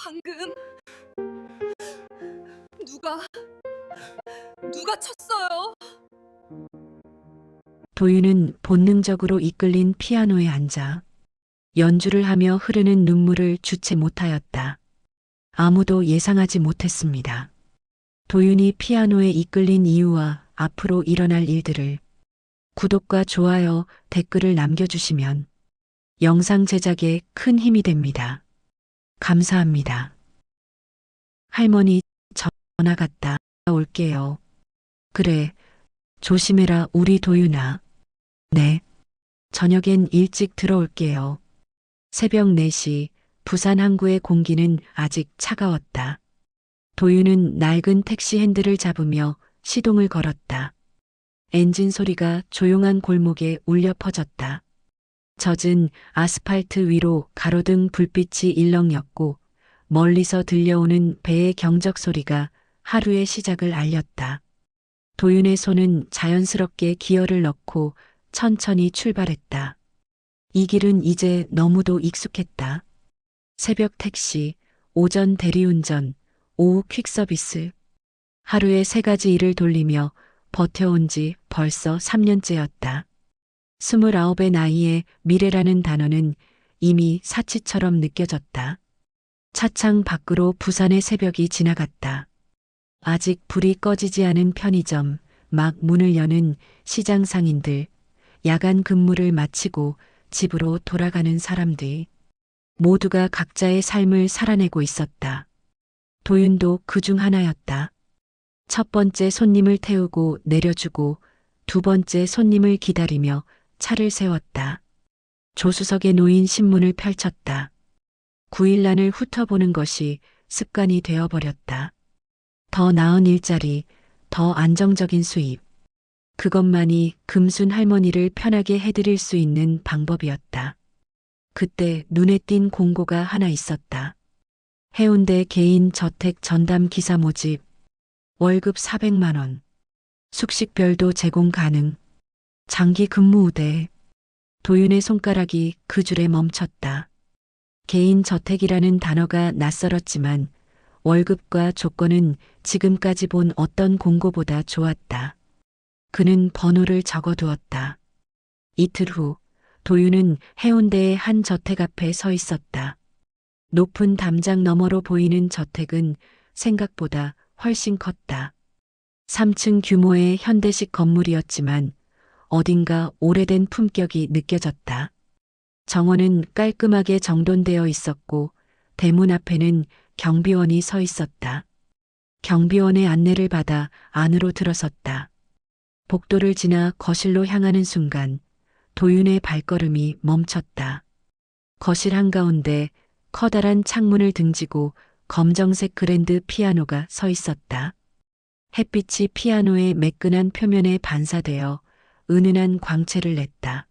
방금 누가 쳤어요? 도윤은 본능적으로 이끌린 피아노에 앉아 연주를 하며 흐르는 눈물을 주체 못하였다. 아무도 예상하지 못했습니다. 도윤이 피아노에 이끌린 이유와 앞으로 일어날 일들을 구독과 좋아요, 댓글을 남겨주시면 영상 제작에 큰 힘이 됩니다. 감사합니다. 할머니, 전화 갔다 올게요. 그래, 조심해라 우리 도윤아. 네, 저녁엔 일찍 들어올게요. 새벽 4시 부산 항구의 공기는 아직 차가웠다. 도윤은 낡은 택시 핸들을 잡으며 시동을 걸었다. 엔진 소리가 조용한 골목에 울려 퍼졌다. 젖은 아스팔트 위로 가로등 불빛이 일렁였고 멀리서 들려오는 배의 경적 소리가 하루의 시작을 알렸다. 도윤의 손은 자연스럽게 기어를 넣고 천천히 출발했다. 이 길은 이제 너무도 익숙했다. 새벽 택시, 오전 대리운전, 오후 퀵서비스. 하루에 3가지 일을 돌리며 버텨온 지 벌써 3년째였다. 29의 나이에 미래라는 단어는 이미 사치처럼 느껴졌다. 차창 밖으로 부산의 새벽이 지나갔다. 아직 불이 꺼지지 않은 편의점, 막 문을 여는 시장 상인들, 야간 근무를 마치고 집으로 돌아가는 사람들. 모두가 각자의 삶을 살아내고 있었다. 도윤도 그중 하나였다. 첫 번째 손님을 태우고 내려주고 두 번째 손님을 기다리며 차를 세웠다. 조수석에 놓인 신문을 펼쳤다. 9일란을 훑어보는 것이 습관이 되어버렸다. 더 나은 일자리, 더 안정적인 수입. 그것만이 금순 할머니를 편하게 해드릴 수 있는 방법이었다. 그때 눈에 띈 공고가 하나 있었다. 해운대 개인 저택 전담 기사 모집. 월급 400만 원. 숙식별도 제공 가능. 장기 근무 우대. 도윤의 손가락이 그 줄에 멈췄다. 개인 저택이라는 단어가 낯설었지만 월급과 조건은 지금까지 본 어떤 공고보다 좋았다. 그는 번호를 적어두었다. 이틀 후 도윤은 해운대의 한 저택 앞에 서 있었다. 높은 담장 너머로 보이는 저택은 생각보다 훨씬 컸다. 3층 규모의 현대식 건물이었지만 어딘가 오래된 품격이 느껴졌다. 정원은 깔끔하게 정돈되어 있었고 대문 앞에는 경비원이 서 있었다. 경비원의 안내를 받아 안으로 들어섰다. 복도를 지나 거실로 향하는 순간 도윤의 발걸음이 멈췄다. 거실 한가운데 커다란 창문을 등지고 검정색 그랜드 피아노가 서 있었다. 햇빛이 피아노의 매끈한 표면에 반사되어 은은한 광채를 냈다.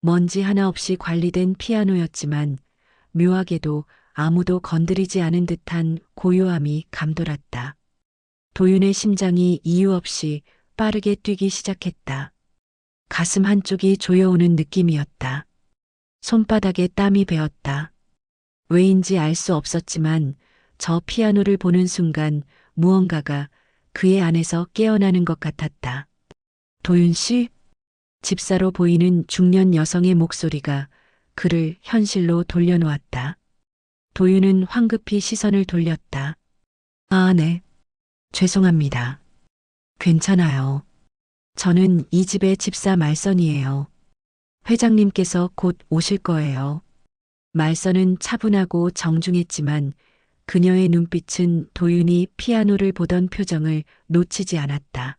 먼지 하나 없이 관리된 피아노였지만 묘하게도 아무도 건드리지 않은 듯한 고요함이 감돌았다. 도윤의 심장이 이유 없이 빠르게 뛰기 시작했다. 가슴 한쪽이 조여오는 느낌이었다. 손바닥에 땀이 배었다. 왜인지 알 수 없었지만 저 피아노를 보는 순간 무언가가 그의 안에서 깨어나는 것 같았다. 도윤 씨? 집사로 보이는 중년 여성의 목소리가 그를 현실로 돌려놓았다. 도윤은 황급히 시선을 돌렸다. 아, 네. 죄송합니다. 괜찮아요. 저는 이 집의 집사 말선이에요. 회장님께서 곧 오실 거예요. 말선은 차분하고 정중했지만 그녀의 눈빛은 도윤이 피아노를 보던 표정을 놓치지 않았다.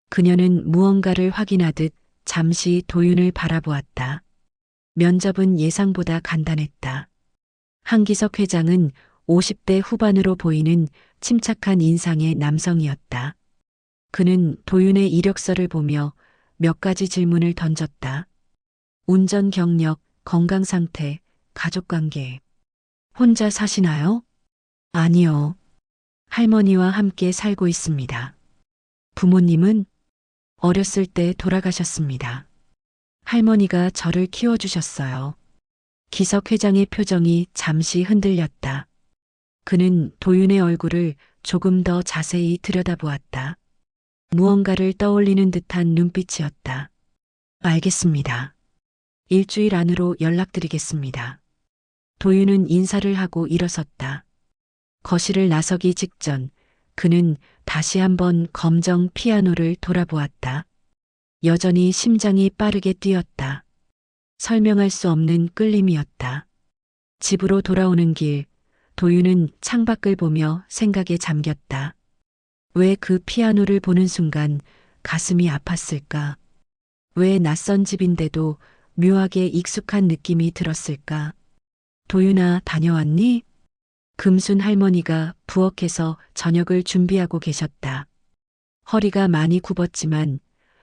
그녀는 무언가를 확인하듯 잠시 도윤을 바라보았다. 면접은 예상보다 간단했다. 한기석 회장은 50대 후반으로 보이는 침착한 인상의 남성이었다. 그는 도윤의 이력서를 보며 몇 가지 질문을 던졌다. 운전 경력, 건강 상태, 가족 관계. 혼자 사시나요? 아니요. 할머니와 함께 살고 있습니다. 부모님은 어렸을 때 돌아가셨습니다. 할머니가 저를 키워주셨어요. 기석 회장의 표정이 잠시 흔들렸다. 그는 도윤의 얼굴을 조금 더 자세히 들여다보았다. 무언가를 떠올리는 듯한 눈빛이었다. 알겠습니다. 일주일 안으로 연락드리겠습니다. 도윤은 인사를 하고 일어섰다. 거실을 나서기 직전 그는 다시 한번 검정 피아노를 돌아보았다. 여전히 심장이 빠르게 뛰었다. 설명할 수 없는 끌림이었다. 집으로 돌아오는 길, 도윤은 창밖을 보며 생각에 잠겼다. 왜 그 피아노를 보는 순간 가슴이 아팠을까? 왜 낯선 집인데도 묘하게 익숙한 느낌이 들었을까? 도윤아, 다녀왔니? 금순 할머니가 부엌에서 저녁을 준비하고 계셨다. 허리가 많이 굽었지만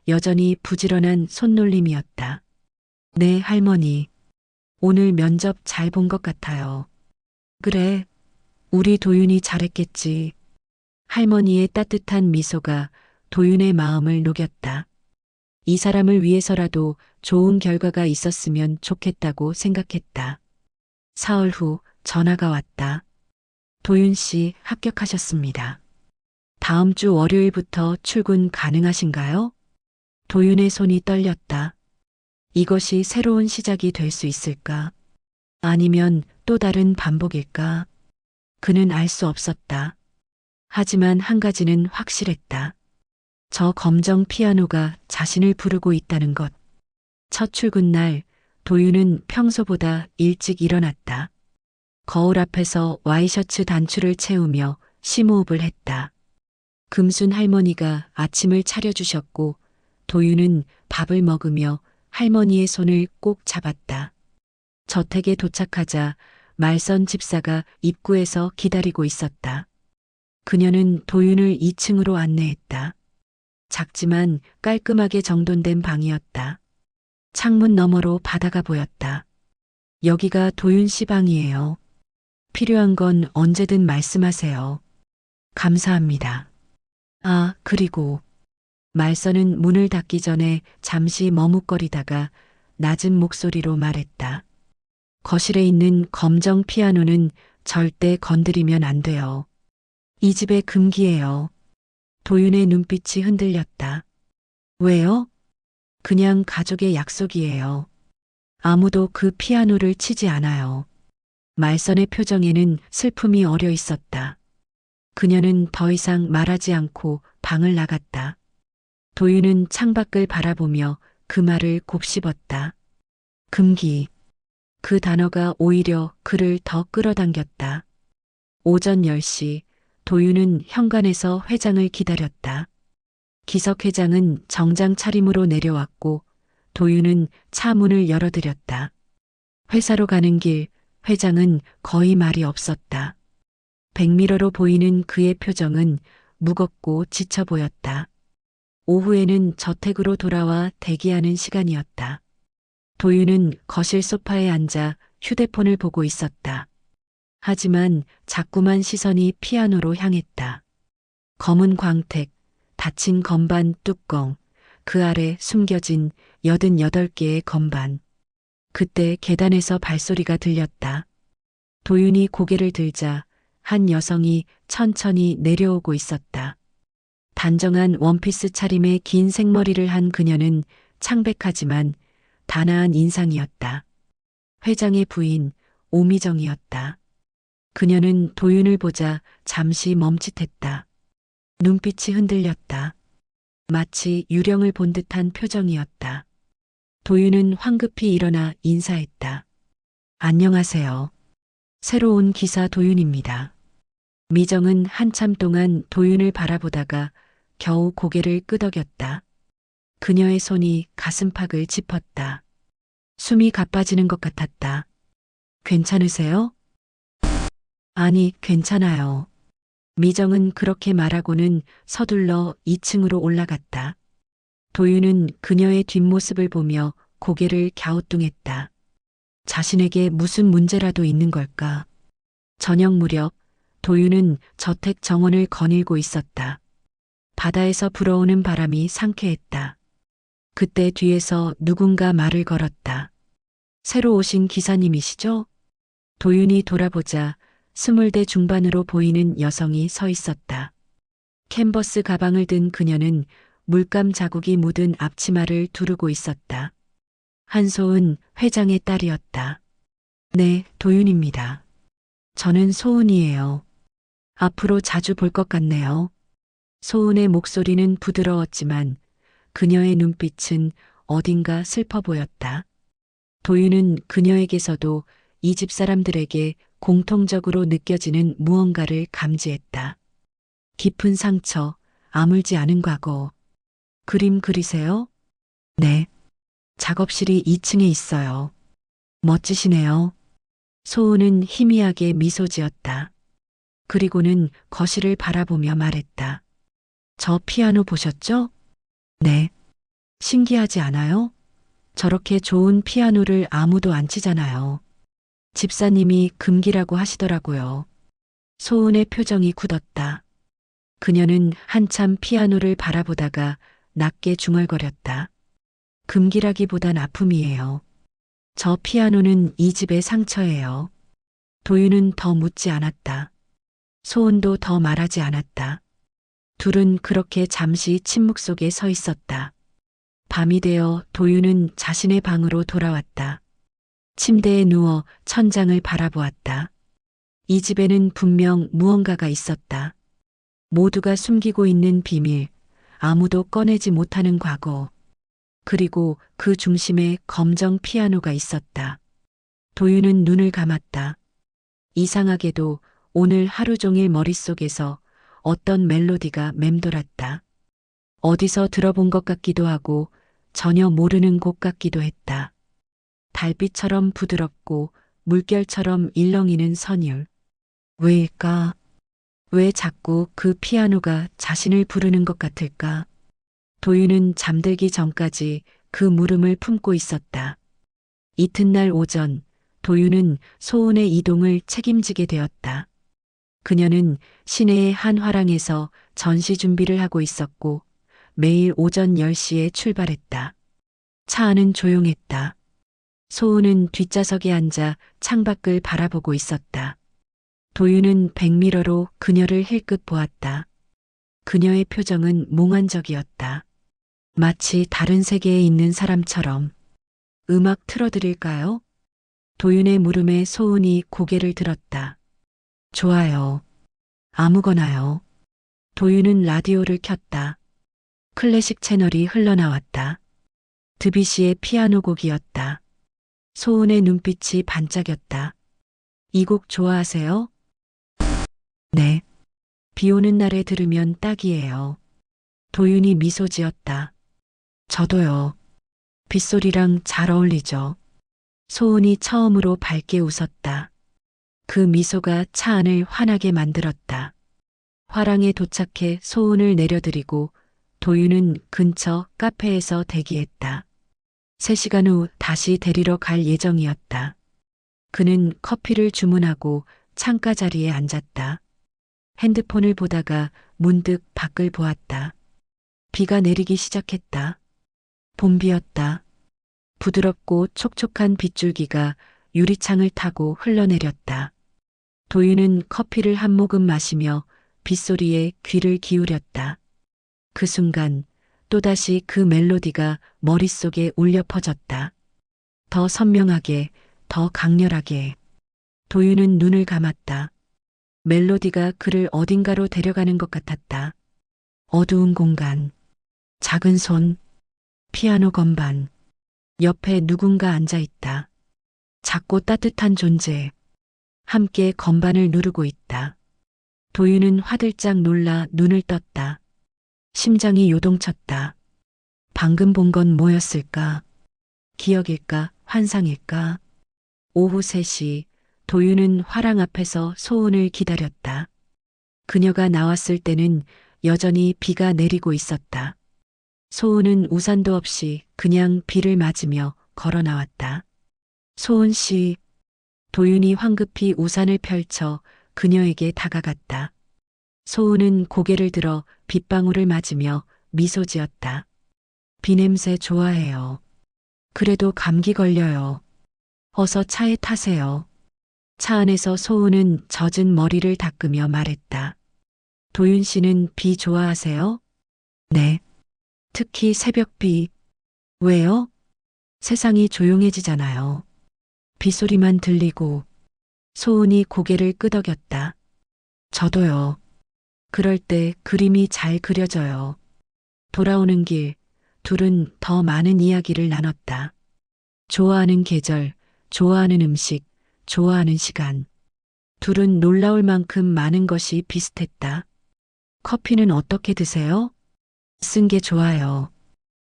여전히 부지런한 손놀림이었다. 네, 할머니. 오늘 면접 잘 본 것 같아요. 그래, 우리 도윤이 잘했겠지. 할머니의 따뜻한 미소가 도윤의 마음을 녹였다. 이 사람을 위해서라도 좋은 결과가 있었으면 좋겠다고 생각했다. 사흘 후 전화가 왔다. 도윤 씨 합격하셨습니다. 다음 주 월요일부터 출근 가능하신가요? 도윤의 손이 떨렸다. 이것이 새로운 시작이 될 수 있을까? 아니면 또 다른 반복일까? 그는 알 수 없었다. 하지만 한 가지는 확실했다. 저 검정 피아노가 자신을 부르고 있다는 것. 첫 출근 날 도윤은 평소보다 일찍 일어났다. 거울 앞에서 와이셔츠 단추를 채우며 심호흡을 했다. 금순 할머니가 아침을 차려주셨고 도윤은 밥을 먹으며 할머니의 손을 꼭 잡았다. 저택에 도착하자 말선 집사가 입구에서 기다리고 있었다. 그녀는 도윤을 2층으로 안내했다. 작지만 깔끔하게 정돈된 방이었다. 창문 너머로 바다가 보였다. 여기가 도윤 씨 방이에요. 필요한 건 언제든 말씀하세요. 감사합니다. 아, 그리고 말선은 문을 닫기 전에 잠시 머뭇거리다가 낮은 목소리로 말했다. 거실에 있는 검정 피아노는 절대 건드리면 안 돼요. 이 집의 금기예요. 도윤의 눈빛이 흔들렸다. 왜요? 그냥 가족의 약속이에요. 아무도 그 피아노를 치지 않아요. 말선의 표정에는 슬픔이 어려 있었다. 그녀는 더 이상 말하지 않고 방을 나갔다. 도윤은 창밖을 바라보며 그 말을 곱씹었다. 금기. 그 단어가 오히려 그를 더 끌어당겼다. 오전 10시 도윤은 현관에서 회장을 기다렸다. 기석 회장은 정장 차림으로 내려왔고 도윤은 차 문을 열어드렸다. 회사로 가는 길 회장은 거의 말이 없었다. 백미러로 보이는 그의 표정은 무겁고 지쳐 보였다. 오후에는 저택으로 돌아와 대기하는 시간이었다. 도윤은 거실 소파에 앉아 휴대폰을 보고 있었다. 하지만 자꾸만 시선이 피아노로 향했다. 검은 광택, 닫힌 건반 뚜껑, 그 아래 숨겨진 88개의 건반. 그때 계단에서 발소리가 들렸다. 도윤이 고개를 들자 한 여성이 천천히 내려오고 있었다. 단정한 원피스 차림의 긴 생머리를 한 그녀는 창백하지만 단아한 인상이었다. 회장의 부인 오미정이었다. 그녀는 도윤을 보자 잠시 멈칫했다. 눈빛이 흔들렸다. 마치 유령을 본 듯한 표정이었다. 도윤은 황급히 일어나 인사했다. 안녕하세요. 새로 온 기사 도윤입니다. 미정은 한참 동안 도윤을 바라보다가 겨우 고개를 끄덕였다. 그녀의 손이 가슴팍을 짚었다. 숨이 가빠지는 것 같았다. 괜찮으세요? 아니, 괜찮아요. 미정은 그렇게 말하고는 서둘러 2층으로 올라갔다. 도윤은 그녀의 뒷모습을 보며 고개를 갸우뚱했다. 자신에게 무슨 문제라도 있는 걸까? 저녁 무렵 도윤은 저택 정원을 거닐고 있었다. 바다에서 불어오는 바람이 상쾌했다. 그때 뒤에서 누군가 말을 걸었다. 새로 오신 기사님이시죠? 도윤이 돌아보자 20대 중반으로 보이는 여성이 서 있었다. 캔버스 가방을 든 그녀는 물감 자국이 묻은 앞치마를 두르고 있었다. 한소은 회장의 딸이었다. 네, 도윤입니다. 저는 소은이에요. 앞으로 자주 볼 것 같네요. 소은의 목소리는 부드러웠지만 그녀의 눈빛은 어딘가 슬퍼 보였다. 도윤은 그녀에게서도 이 집 사람들에게 공통적으로 느껴지는 무언가를 감지했다. 깊은 상처, 아물지 않은 과거. 그림 그리세요? 네. 작업실이 2층에 있어요. 멋지시네요. 소은은 희미하게 미소 지었다. 그리고는 거실을 바라보며 말했다. 저 피아노 보셨죠? 네. 신기하지 않아요? 저렇게 좋은 피아노를 아무도 안 치잖아요. 집사님이 금기라고 하시더라고요. 소은의 표정이 굳었다. 그녀는 한참 피아노를 바라보다가 낮게 중얼거렸다. 금기라기보단 아픔이에요. 저 피아노는 이 집의 상처예요. 도윤은 더 묻지 않았다. 소은도 더 말하지 않았다. 둘은 그렇게 잠시 침묵 속에 서 있었다. 밤이 되어 도윤은 자신의 방으로 돌아왔다. 침대에 누워 천장을 바라보았다. 이 집에는 분명 무언가가 있었다. 모두가 숨기고 있는 비밀, 아무도 꺼내지 못하는 과거. 그리고 그 중심에 검정 피아노가 있었다. 도윤은 눈을 감았다. 이상하게도 오늘 하루 종일 머릿속에서 어떤 멜로디가 맴돌았다. 어디서 들어본 것 같기도 하고 전혀 모르는 곡 같기도 했다. 달빛처럼 부드럽고 물결처럼 일렁이는 선율. 왜일까? 왜 자꾸 그 피아노가 자신을 부르는 것 같을까? 도윤은 잠들기 전까지 그 물음을 품고 있었다. 이튿날 오전, 도윤은 소은의 이동을 책임지게 되었다. 그녀는 시내의 한 화랑에서 전시 준비를 하고 있었고, 매일 오전 10시에 출발했다. 차 안은 조용했다. 소은은 뒷좌석에 앉아 창밖을 바라보고 있었다. 도윤은 백미러로 그녀를 힐끗 보았다. 그녀의 표정은 몽환적이었다. 마치 다른 세계에 있는 사람처럼. 음악 틀어드릴까요? 도윤의 물음에 소은이 고개를 들었다. 좋아요. 아무거나요. 도윤은 라디오를 켰다. 클래식 채널이 흘러나왔다. 드뷔시의 피아노 곡이었다. 소은의 눈빛이 반짝였다. 이 곡 좋아하세요? 네. 비 오는 날에 들으면 딱이에요. 도윤이 미소 지었다. 저도요. 빗소리랑 잘 어울리죠. 소은이 처음으로 밝게 웃었다. 그 미소가 차 안을 환하게 만들었다. 화랑에 도착해 소은을 내려드리고 도윤은 근처 카페에서 대기했다. 3시간 후 다시 데리러 갈 예정이었다. 그는 커피를 주문하고 창가 자리에 앉았다. 핸드폰을 보다가 문득 밖을 보았다. 비가 내리기 시작했다. 봄비였다. 부드럽고 촉촉한 빗줄기가 유리창을 타고 흘러내렸다. 도윤은 커피를 한 모금 마시며 빗소리에 귀를 기울였다. 그 순간 또다시 그 멜로디가 머릿속에 울려 퍼졌다. 더 선명하게, 더 강렬하게. 도윤은 눈을 감았다. 멜로디가 그를 어딘가로 데려가는 것 같았다. 어두운 공간, 작은 손, 피아노 건반, 옆에 누군가 앉아 있다. 작고 따뜻한 존재, 함께 건반을 누르고 있다. 도윤은 화들짝 놀라 눈을 떴다. 심장이 요동쳤다. 방금 본 건 뭐였을까? 기억일까? 환상일까? 오후 3시, 도윤은 화랑 앞에서 소은을 기다렸다. 그녀가 나왔을 때는 여전히 비가 내리고 있었다. 소은은 우산도 없이 그냥 비를 맞으며 걸어 나왔다. 소은 씨, 도윤이 황급히 우산을 펼쳐 그녀에게 다가갔다. 소은은 고개를 들어 빗방울을 맞으며 미소 지었다. 비 냄새 좋아해요. 그래도 감기 걸려요. 어서 차에 타세요. 차 안에서 소은은 젖은 머리를 닦으며 말했다. 도윤 씨는 비 좋아하세요? 네. 특히 새벽비. 왜요? 세상이 조용해지잖아요. 빗소리만 들리고. 소은이 고개를 끄덕였다. 저도요. 그럴 때 그림이 잘 그려져요. 돌아오는 길, 둘은 더 많은 이야기를 나눴다. 좋아하는 계절, 좋아하는 음식, 좋아하는 시간. 둘은 놀라울 만큼 많은 것이 비슷했다. 커피는 어떻게 드세요? 쓴 게 좋아요.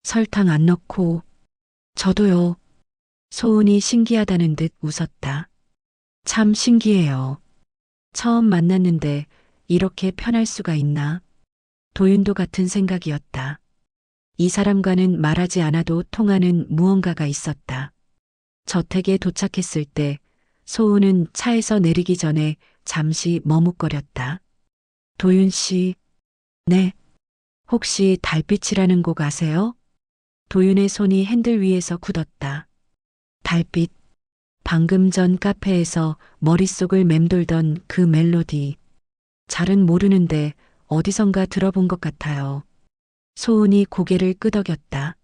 설탕 안 넣고. 저도요. 소은이 신기하다는 듯 웃었다. 참 신기해요. 처음 만났는데 이렇게 편할 수가 있나? 도윤도 같은 생각이었다. 이 사람과는 말하지 않아도 통하는 무언가가 있었다. 저택에 도착했을 때 소은은 차에서 내리기 전에 잠시 머뭇거렸다. 도윤 씨, 네. 혹시 달빛이라는 곡 아세요? 도윤의 손이 핸들 위에서 굳었다. 달빛. 방금 전 카페에서 머릿속을 맴돌던 그 멜로디. 잘은 모르는데 어디선가 들어본 것 같아요. 소은이 고개를 끄덕였다.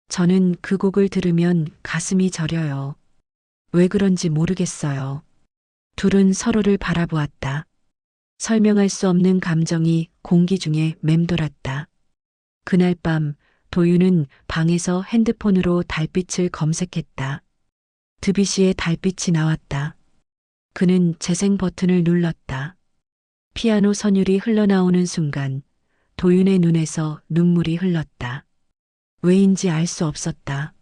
저는 그 곡을 들으면 가슴이 저려요. 왜 그런지 모르겠어요. 둘은 서로를 바라보았다. 설명할 수 없는 감정이 공기 중에 맴돌았다. 그날 밤 도윤은 방에서 핸드폰으로 달빛을 검색했다. 드뷔시의 달빛이 나왔다. 그는 재생 버튼을 눌렀다. 피아노 선율이 흘러나오는 순간 도윤의 눈에서 눈물이 흘렀다. 왜인지 알 수 없었다.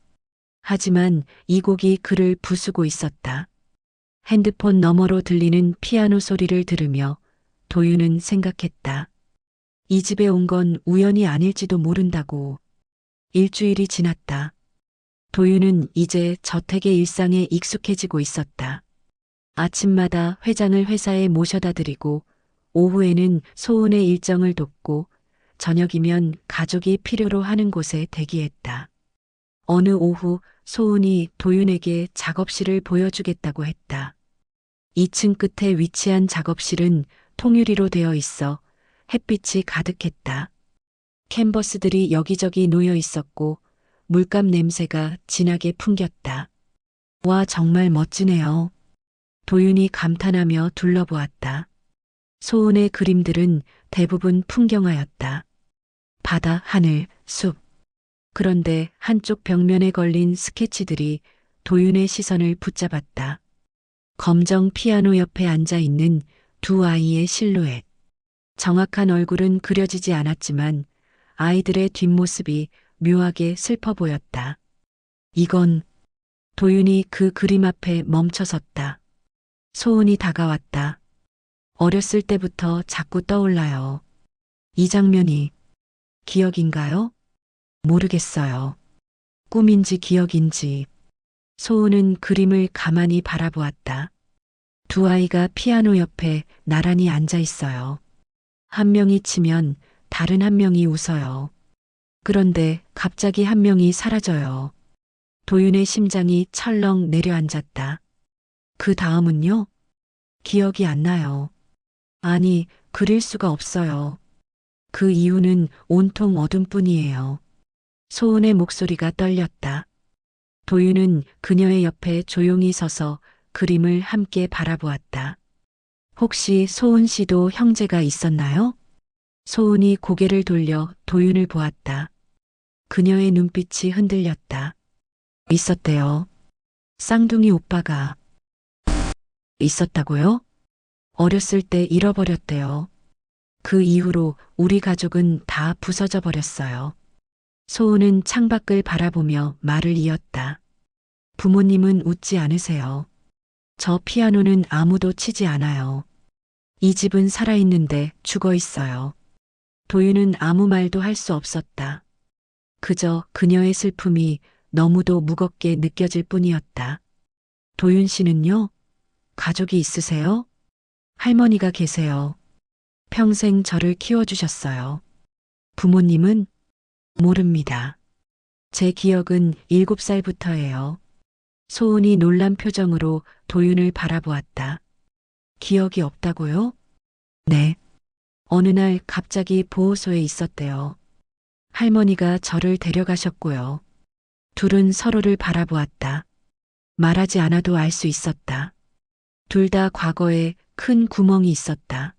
하지만 이 곡이 그를 부수고 있었다. 핸드폰 너머로 들리는 피아노 소리를 들으며 도윤은 생각했다. 이 집에 온 건 우연이 아닐지도 모른다고. 일주일이 지났다. 도윤은 이제 저택의 일상에 익숙해지고 있었다. 아침마다 회장을 회사에 모셔다 드리고 오후에는 소은의 일정을 돕고 저녁이면 가족이 필요로 하는 곳에 대기했다. 어느 오후 소은이 도윤에게 작업실을 보여주겠다고 했다. 2층 끝에 위치한 작업실은 통유리로 되어 있어 햇빛이 가득했다. 캔버스들이 여기저기 놓여 있었고 물감 냄새가 진하게 풍겼다. 와, 정말 멋지네요. 도윤이 감탄하며 둘러보았다. 소은의 그림들은 대부분 풍경화였다. 바다, 하늘, 숲. 그런데 한쪽 벽면에 걸린 스케치들이 도윤의 시선을 붙잡았다. 검정 피아노 옆에 앉아 있는 두 아이의 실루엣. 정확한 얼굴은 그려지지 않았지만 아이들의 뒷모습이 묘하게 슬퍼 보였다. 이건. 도윤이 그 그림 앞에 멈춰섰다. 소은이 다가왔다. 어렸을 때부터 자꾸 떠올라요. 이 장면이 기억인가요? 모르겠어요. 꿈인지 기억인지. 소은은 그림을 가만히 바라보았다. 두 아이가 피아노 옆에 나란히 앉아 있어요. 한 명이 치면 다른 한 명이 웃어요. 그런데 갑자기 한 명이 사라져요. 도윤의 심장이 철렁 내려앉았다. 그 다음은요? 기억이 안 나요. 아니, 그릴 수가 없어요. 그 이유는 온통 어둠뿐이에요. 소은의 목소리가 떨렸다. 도윤은 그녀의 옆에 조용히 서서 그림을 함께 바라보았다. 혹시 소은 씨도 형제가 있었나요? 소은이 고개를 돌려 도윤을 보았다. 그녀의 눈빛이 흔들렸다. 있었대요. 쌍둥이 오빠가. 있었다고요? 어렸을 때 잃어버렸대요. 그 이후로 우리 가족은 다 부서져 버렸어요. 소은은 창밖을 바라보며 말을 이었다. 부모님은 웃지 않으세요. 저 피아노는 아무도 치지 않아요. 이 집은 살아있는데 죽어 있어요. 도윤은 아무 말도 할 수 없었다. 그저 그녀의 슬픔이 너무도 무겁게 느껴질 뿐이었다. 도윤 씨는요? 가족이 있으세요? 할머니가 계세요. 평생 저를 키워주셨어요. 부모님은? 모릅니다. 제 기억은 7살부터예요. 소은이 놀란 표정으로 도윤을 바라보았다. 기억이 없다고요? 네. 어느 날 갑자기 보호소에 있었대요. 할머니가 저를 데려가셨고요. 둘은 서로를 바라보았다. 말하지 않아도 알 수 있었다. 둘 다 과거에 큰 구멍이 있었다.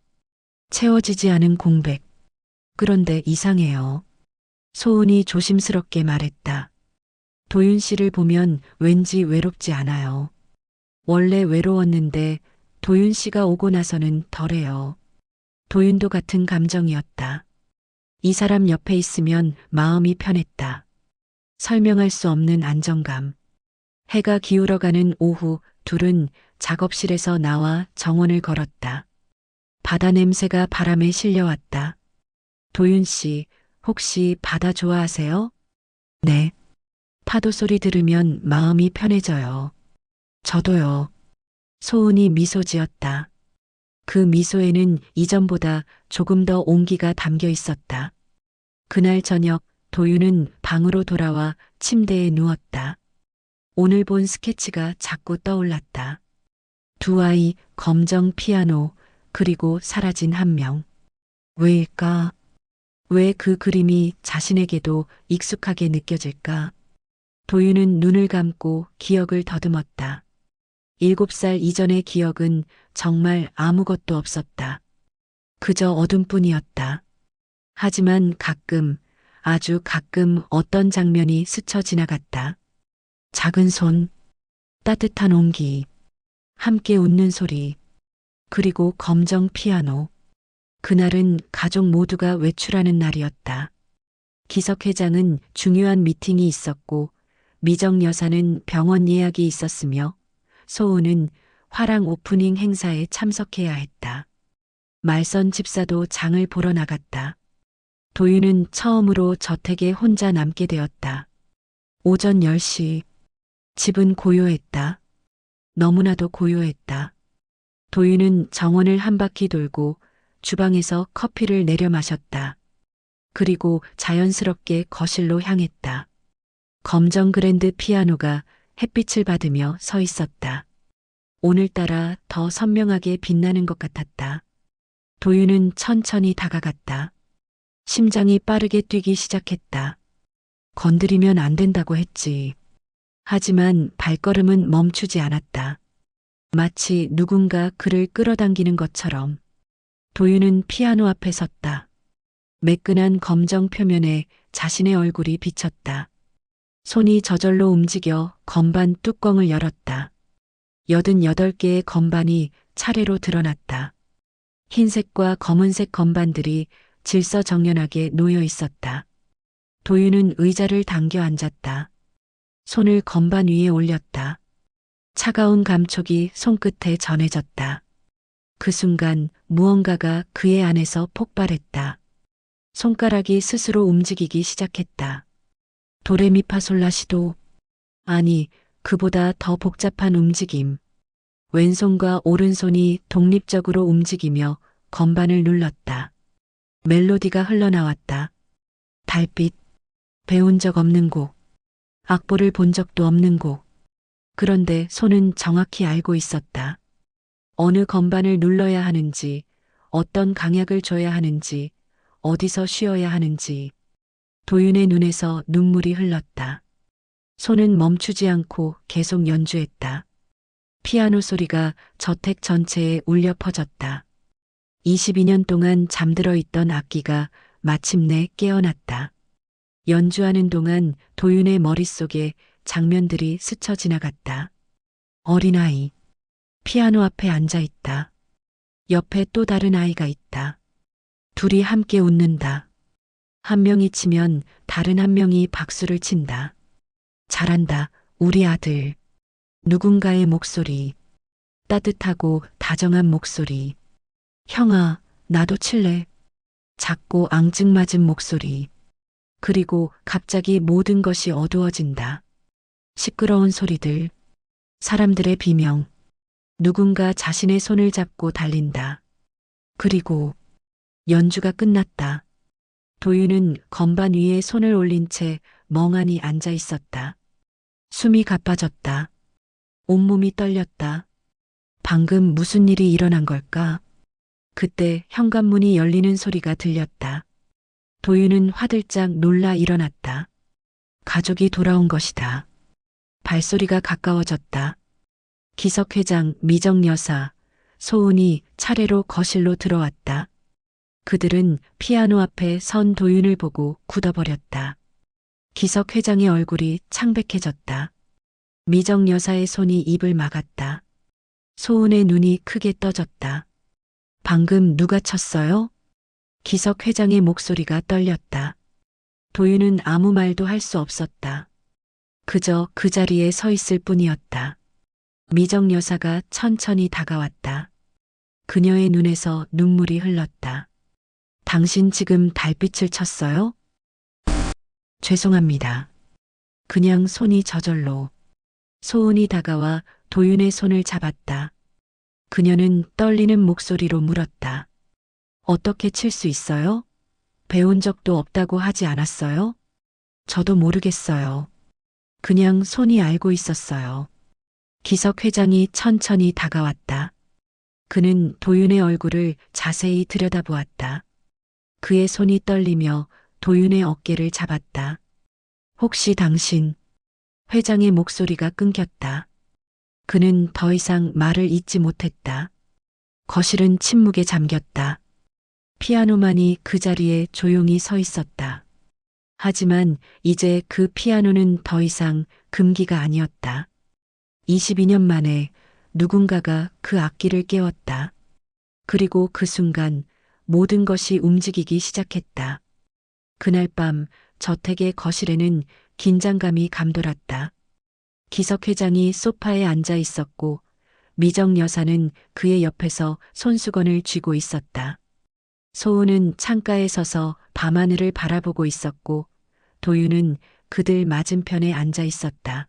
채워지지 않은 공백. 그런데 이상해요. 소은이 조심스럽게 말했다. 도윤 씨를 보면 왠지 외롭지 않아요. 원래 외로웠는데 도윤 씨가 오고 나서는 덜해요. 도윤도 같은 감정이었다. 이 사람 옆에 있으면 마음이 편했다. 설명할 수 없는 안정감. 해가 기울어가는 오후 둘은 작업실에서 나와 정원을 걸었다. 바다 냄새가 바람에 실려왔다. 도윤 씨, 혹시 바다 좋아하세요? 네. 파도 소리 들으면 마음이 편해져요. 저도요. 소은이 미소 지었다. 그 미소에는 이전보다 조금 더 온기가 담겨 있었다. 그날 저녁 도윤은 방으로 돌아와 침대에 누웠다. 오늘 본 스케치가 자꾸 떠올랐다. 두 아이, 검정 피아노, 그리고 사라진 한 명. 왜일까? 왜 그 그림이 자신에게도 익숙하게 느껴질까? 도윤은 눈을 감고 기억을 더듬었다. 7살 이전의 기억은 정말 아무것도 없었다. 그저 어둠뿐이었다. 하지만 가끔, 아주 가끔 어떤 장면이 스쳐 지나갔다. 작은 손, 따뜻한 온기, 함께 웃는 소리, 그리고 검정 피아노. 그날은 가족 모두가 외출하는 날이었다. 기석회장은 중요한 미팅이 있었고 미정 여사는 병원 예약이 있었으며 소은은 화랑 오프닝 행사에 참석해야 했다. 말선 집사도 장을 보러 나갔다. 도윤은 처음으로 저택에 혼자 남게 되었다. 오전 10시. 집은 고요했다. 너무나도 고요했다. 도윤은 정원을 한 바퀴 돌고 주방에서 커피를 내려 마셨다. 그리고 자연스럽게 거실로 향했다. 검정 그랜드 피아노가 햇빛을 받으며 서 있었다. 오늘따라 더 선명하게 빛나는 것 같았다. 도윤은 천천히 다가갔다. 심장이 빠르게 뛰기 시작했다. 건드리면 안 된다고 했지. 하지만 발걸음은 멈추지 않았다. 마치 누군가 그를 끌어당기는 것처럼. 도윤은 피아노 앞에 섰다. 매끈한 검정 표면에 자신의 얼굴이 비쳤다. 손이 저절로 움직여 건반 뚜껑을 열었다. 88개의 건반이 차례로 드러났다. 흰색과 검은색 건반들이 질서정연하게 놓여 있었다. 도윤은 의자를 당겨 앉았다. 손을 건반 위에 올렸다. 차가운 감촉이 손끝에 전해졌다. 그 순간 무언가가 그의 안에서 폭발했다. 손가락이 스스로 움직이기 시작했다. 도레미파솔라시도. 아니, 그보다 더 복잡한 움직임. 왼손과 오른손이 독립적으로 움직이며 건반을 눌렀다. 멜로디가 흘러나왔다. 달빛. 배운 적 없는 곡. 악보를 본 적도 없는 곡. 그런데 손은 정확히 알고 있었다. 어느 건반을 눌러야 하는지, 어떤 강약을 줘야 하는지, 어디서 쉬어야 하는지. 도윤의 눈에서 눈물이 흘렀다. 손은 멈추지 않고 계속 연주했다. 피아노 소리가 저택 전체에 울려 퍼졌다. 22년 동안 잠들어 있던 악기가 마침내 깨어났다. 연주하는 동안 도윤의 머릿속에 장면들이 스쳐 지나갔다. 어린아이. 피아노 앞에 앉아 있다. 옆에 또 다른 아이가 있다. 둘이 함께 웃는다. 한 명이 치면 다른 한 명이 박수를 친다. 잘한다, 우리 아들. 누군가의 목소리. 따뜻하고 다정한 목소리. 형아, 나도 칠래. 작고 앙증맞은 목소리. 그리고 갑자기 모든 것이 어두워진다. 시끄러운 소리들. 사람들의 비명. 누군가 자신의 손을 잡고 달린다. 그리고 연주가 끝났다. 도윤은 건반 위에 손을 올린 채 멍하니 앉아 있었다. 숨이 가빠졌다. 온몸이 떨렸다. 방금 무슨 일이 일어난 걸까? 그때 현관문이 열리는 소리가 들렸다. 도윤은 화들짝 놀라 일어났다. 가족이 돌아온 것이다. 발소리가 가까워졌다. 기석회장, 미정여사, 소은이 차례로 거실로 들어왔다. 그들은 피아노 앞에 선 도윤을 보고 굳어버렸다. 기석회장의 얼굴이 창백해졌다. 미정여사의 손이 입을 막았다. 소은의 눈이 크게 떠졌다. 방금 누가 쳤어요? 기석회장의 목소리가 떨렸다. 도윤은 아무 말도 할 수 없었다. 그저 그 자리에 서 있을 뿐이었다. 미정 여사가 천천히 다가왔다. 그녀의 눈에서 눈물이 흘렀다. 당신 지금 달빛을 쳤어요? 죄송합니다. 그냥 손이 저절로. 소은이 다가와 도윤의 손을 잡았다. 그녀는 떨리는 목소리로 물었다. 어떻게 칠 수 있어요? 배운 적도 없다고 하지 않았어요? 저도 모르겠어요. 그냥 손이 알고 있었어요. 기석 회장이 천천히 다가왔다. 그는 도윤의 얼굴을 자세히 들여다보았다. 그의 손이 떨리며 도윤의 어깨를 잡았다. 혹시 당신, 회장의 목소리가 끊겼다. 그는 더 이상 말을 잇지 못했다. 거실은 침묵에 잠겼다. 피아노만이 그 자리에 조용히 서 있었다. 하지만 이제 그 피아노는 더 이상 금기가 아니었다. 22년 만에 누군가가 그 악기를 깨웠다. 그리고 그 순간 모든 것이 움직이기 시작했다. 그날 밤 저택의 거실에는 긴장감이 감돌았다. 기석 회장이 소파에 앉아 있었고 미정 여사는 그의 옆에서 손수건을 쥐고 있었다. 소은은 창가에 서서 밤하늘을 바라보고 있었고 도윤은 그들 맞은편에 앉아 있었다.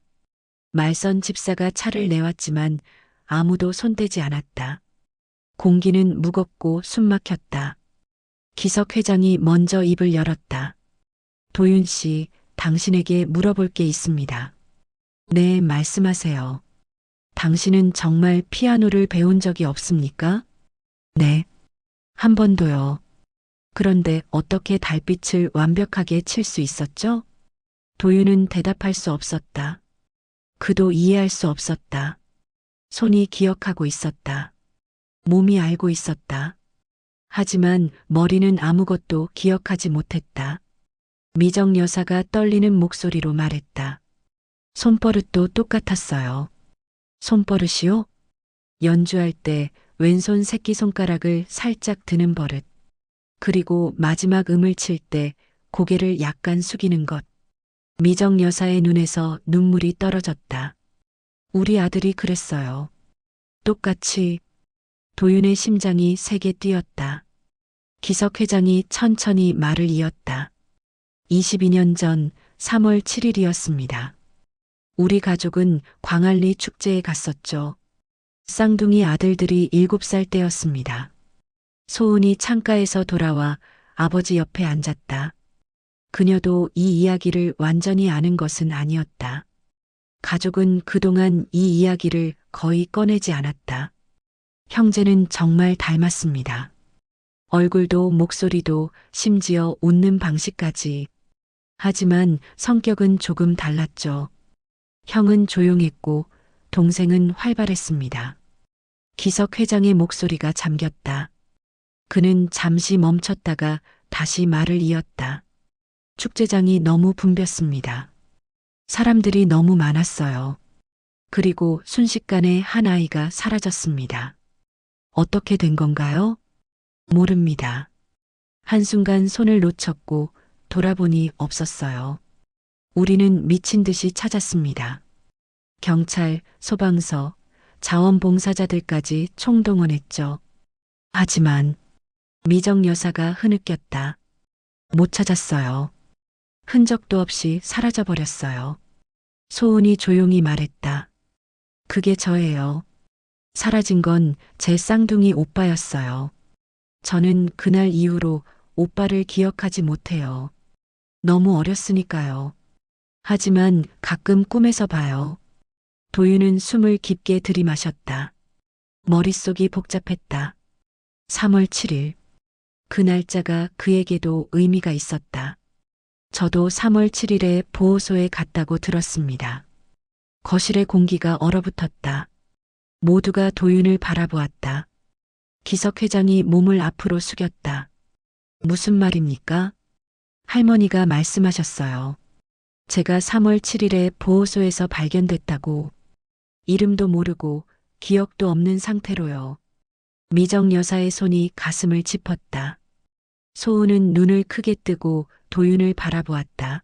말선 집사가 차를 내왔지만 아무도 손대지 않았다. 공기는 무겁고 숨막혔다. 기석 회장이 먼저 입을 열었다. 도윤 씨, 당신에게 물어볼 게 있습니다. 네, 말씀하세요. 당신은 정말 피아노를 배운 적이 없습니까? 네. 한 번도요. 그런데 어떻게 달빛을 완벽하게 칠 수 있었죠? 도윤은 대답할 수 없었다. 그도 이해할 수 없었다. 손이 기억하고 있었다. 몸이 알고 있었다. 하지만 머리는 아무것도 기억하지 못했다. 미정 여사가 떨리는 목소리로 말했다. 손버릇도 똑같았어요. 손버릇이요? 연주할 때 왼손 새끼손가락을 살짝 드는 버릇. 그리고 마지막 음을 칠 때 고개를 약간 숙이는 것. 미정 여사의 눈에서 눈물이 떨어졌다. 우리 아들이 그랬어요. 똑같이. 도윤의 심장이 세게 뛰었다. 기석 회장이 천천히 말을 이었다. 22년 전 3월 7일이었습니다. 우리 가족은 광안리 축제에 갔었죠. 쌍둥이 아들들이 7살 때였습니다. 소은이 창가에서 돌아와 아버지 옆에 앉았다. 그녀도 이 이야기를 완전히 아는 것은 아니었다. 가족은 그동안 이 이야기를 거의 꺼내지 않았다. 형제는 정말 닮았습니다. 얼굴도 목소리도 심지어 웃는 방식까지. 하지만 성격은 조금 달랐죠. 형은 조용했고 동생은 활발했습니다. 기석 회장의 목소리가 잠겼다. 그는 잠시 멈췄다가 다시 말을 이었다. 축제장이 너무 붐볐습니다. 사람들이 너무 많았어요. 그리고 순식간에 한 아이가 사라졌습니다. 어떻게 된 건가요? 모릅니다. 한순간 손을 놓쳤고 돌아보니 없었어요. 우리는 미친 듯이 찾았습니다. 경찰, 소방서, 자원봉사자들까지 총동원했죠. 하지만 미정 여사가 흐느꼈다. 못 찾았어요. 흔적도 없이 사라져버렸어요. 소은이 조용히 말했다. 그게 저예요. 사라진 건 제 쌍둥이 오빠였어요. 저는 그날 이후로 오빠를 기억하지 못해요. 너무 어렸으니까요. 하지만 가끔 꿈에서 봐요. 도윤은 숨을 깊게 들이마셨다. 머릿속이 복잡했다. 3월 7일. 그 날짜가 그에게도 의미가 있었다. 저도 3월 7일에 보호소에 갔다고 들었습니다. 거실의 공기가 얼어붙었다. 모두가 도윤을 바라보았다. 기석 회장이 몸을 앞으로 숙였다. 무슨 말입니까? 할머니가 말씀하셨어요. 제가 3월 7일에 보호소에서 발견됐다고. 이름도 모르고 기억도 없는 상태로요. 미정 여사의 손이 가슴을 짚었다. 소은은 눈을 크게 뜨고 도윤을 바라보았다.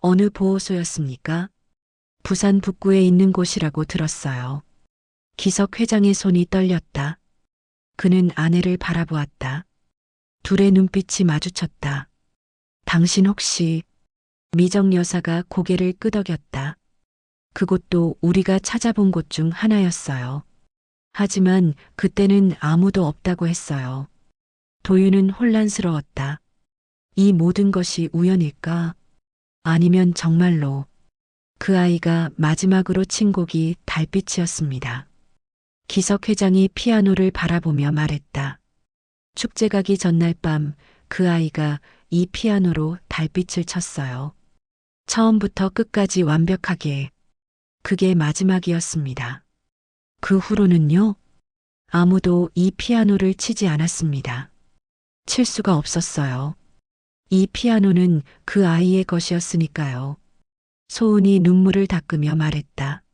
어느 보호소였습니까? 부산 북구에 있는 곳이라고 들었어요. 기석 회장의 손이 떨렸다. 그는 아내를 바라보았다. 둘의 눈빛이 마주쳤다. 당신 혹시... 미정 여사가 고개를 끄덕였다. 그곳도 우리가 찾아본 곳 중 하나였어요. 하지만 그때는 아무도 없다고 했어요. 도윤은 혼란스러웠다. 이 모든 것이 우연일까? 아니면 정말로 그 아이가 마지막으로 친 곡이 달빛이었습니다. 기석 회장이 피아노를 바라보며 말했다. 축제 가기 전날 밤 그 아이가 이 피아노로 달빛을 쳤어요. 처음부터 끝까지 완벽하게. 그게 마지막이었습니다. 그 후로는요? 아무도 이 피아노를 치지 않았습니다. 칠 수가 없었어요. 이 피아노는 그 아이의 것이었으니까요. 소은이 눈물을 닦으며 말했다.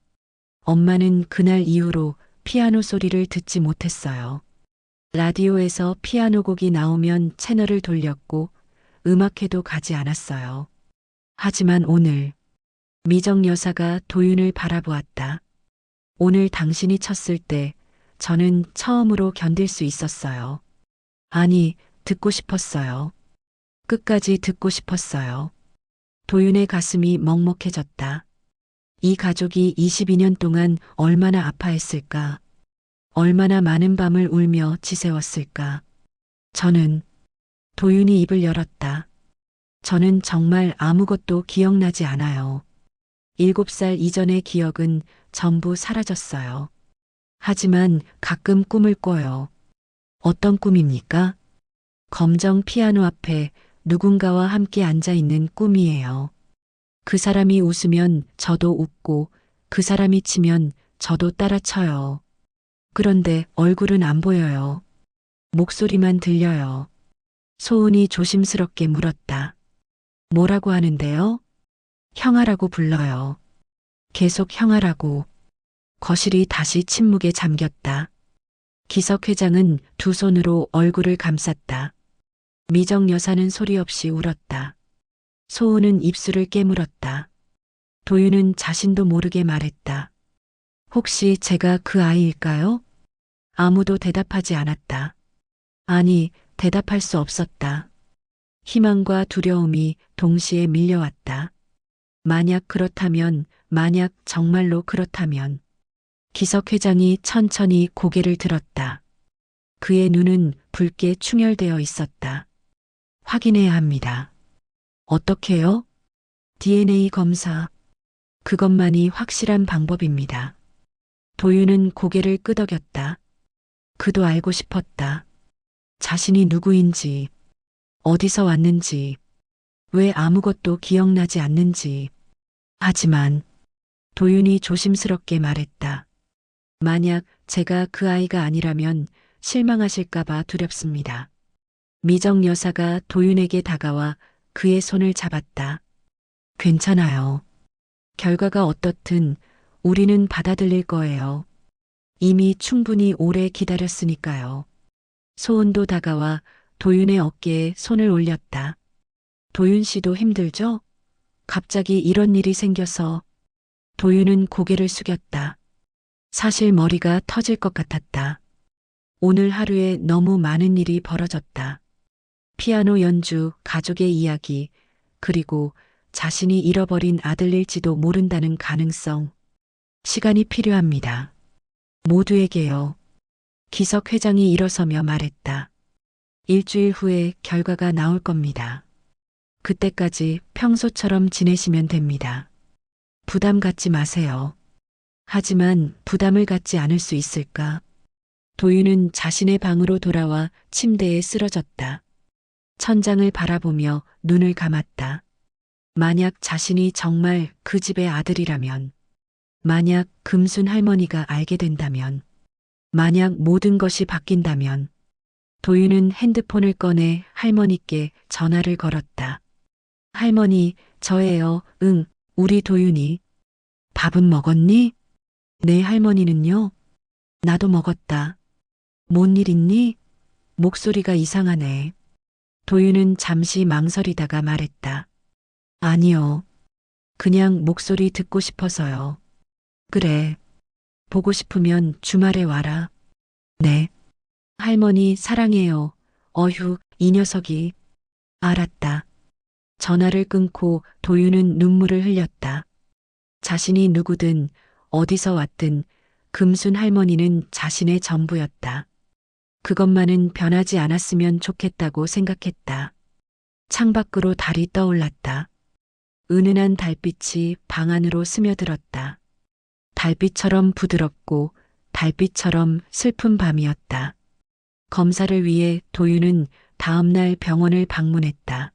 엄마는 그날 이후로 피아노 소리를 듣지 못했어요. 라디오에서 피아노 곡이 나오면 채널을 돌렸고 음악회도 가지 않았어요. 하지만 오늘 미정 여사가 도윤을 바라보았다. 오늘 당신이 쳤을 때 저는 처음으로 견딜 수 있었어요. 아니, 듣고 싶었어요. 끝까지 듣고 싶었어요. 도윤의 가슴이 먹먹해졌다. 이 가족이 22년 동안 얼마나 아파했을까? 얼마나 많은 밤을 울며 지새웠을까? 저는... 도윤이 입을 열었다. 저는 정말 아무것도 기억나지 않아요. 7살 이전의 기억은 전부 사라졌어요. 하지만 가끔 꿈을 꿔요. 어떤 꿈입니까? 검정 피아노 앞에 누군가와 함께 앉아 있는 꿈이에요. 그 사람이 웃으면 저도 웃고 그 사람이 치면 저도 따라 쳐요. 그런데 얼굴은 안 보여요. 목소리만 들려요. 소은이 조심스럽게 물었다. 뭐라고 하는데요? 형아라고 불러요. 계속 형아라고. 거실이 다시 침묵에 잠겼다. 기석 회장은 두 손으로 얼굴을 감쌌다. 미정 여사는 소리 없이 울었다. 소은은 입술을 깨물었다. 도윤은 자신도 모르게 말했다. 혹시 제가 그 아이일까요? 아무도 대답하지 않았다. 아니, 대답할 수 없었다. 희망과 두려움이 동시에 밀려왔다. 만약 그렇다면, 만약 정말로 그렇다면. 기석 회장이 천천히 고개를 들었다. 그의 눈은 붉게 충혈되어 있었다. 확인해야 합니다. 어떻게요? DNA 검사. 그것만이 확실한 방법입니다. 도윤은 고개를 끄덕였다. 그도 알고 싶었다. 자신이 누구인지, 어디서 왔는지, 왜 아무것도 기억나지 않는지. 하지만 도윤이 조심스럽게 말했다. 만약 제가 그 아이가 아니라면 실망하실까봐 두렵습니다. 미정 여사가 도윤에게 다가와 그의 손을 잡았다. 괜찮아요. 결과가 어떻든 우리는 받아들일 거예요. 이미 충분히 오래 기다렸으니까요. 소은도 다가와 도윤의 어깨에 손을 올렸다. 도윤 씨도 힘들죠? 갑자기 이런 일이 생겨서. 도윤은 고개를 숙였다. 사실 머리가 터질 것 같았다. 오늘 하루에 너무 많은 일이 벌어졌다. 피아노 연주, 가족의 이야기, 그리고 자신이 잃어버린 아들일지도 모른다는 가능성. 시간이 필요합니다. 모두에게요. 기석 회장이 일어서며 말했다. 일주일 후에 결과가 나올 겁니다. 그때까지 평소처럼 지내시면 됩니다. 부담 갖지 마세요. 하지만 부담을 갖지 않을 수 있을까? 도윤은 자신의 방으로 돌아와 침대에 쓰러졌다. 천장을 바라보며 눈을 감았다. 만약 자신이 정말 그 집의 아들이라면, 만약 금순 할머니가 알게 된다면, 만약 모든 것이 바뀐다면, 도윤은 핸드폰을 꺼내 할머니께 전화를 걸었다. 할머니, 저예요. 응, 우리 도윤이. 밥은 먹었니? 네, 할머니는요? 나도 먹었다. 뭔 일 있니? 목소리가 이상하네. 도윤은 잠시 망설이다가 말했다. 아니요. 그냥 목소리 듣고 싶어서요. 그래. 보고 싶으면 주말에 와라. 네. 할머니 사랑해요. 어휴, 이 녀석이. 알았다. 전화를 끊고 도윤은 눈물을 흘렸다. 자신이 누구든 어디서 왔든 금순 할머니는 자신의 전부였다. 그것만은 변하지 않았으면 좋겠다고 생각했다. 창밖으로 달이 떠올랐다. 은은한 달빛이 방 안으로 스며들었다. 달빛처럼 부드럽고 달빛처럼 슬픈 밤이었다. 검사를 위해 도윤은 다음날 병원을 방문했다.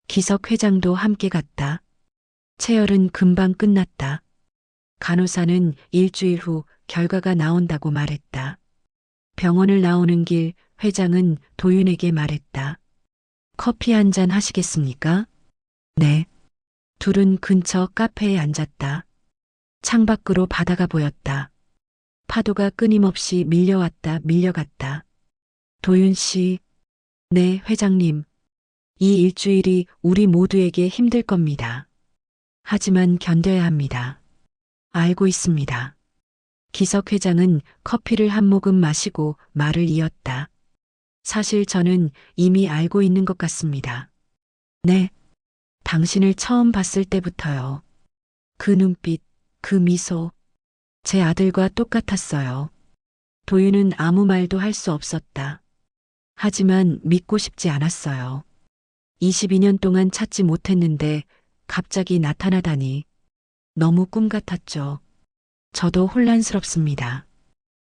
기석 회장도 함께 갔다. 체열은 금방 끝났다. 간호사는 일주일 후 결과가 나온다고 말했다. 병원을 나오는 길 회장은 도윤에게 말했다. 커피 한 잔 하시겠습니까? 네. 둘은 근처 카페에 앉았다. 창밖으로 바다가 보였다. 파도가 끊임없이 밀려왔다 밀려갔다. 도윤 씨. 네, 회장님. 이 일주일이 우리 모두에게 힘들 겁니다. 하지만 견뎌야 합니다. 알고 있습니다. 기석 회장은 커피를 한 모금 마시고 말을 이었다. 사실 저는 이미 알고 있는 것 같습니다. 네. 당신을 처음 봤을 때부터요. 그 눈빛, 그 미소. 제 아들과 똑같았어요. 도윤은 아무 말도 할 수 없었다. 하지만 믿고 싶지 않았어요. 22년 동안 찾지 못했는데 갑자기 나타나다니. 너무 꿈 같았죠. 저도 혼란스럽습니다.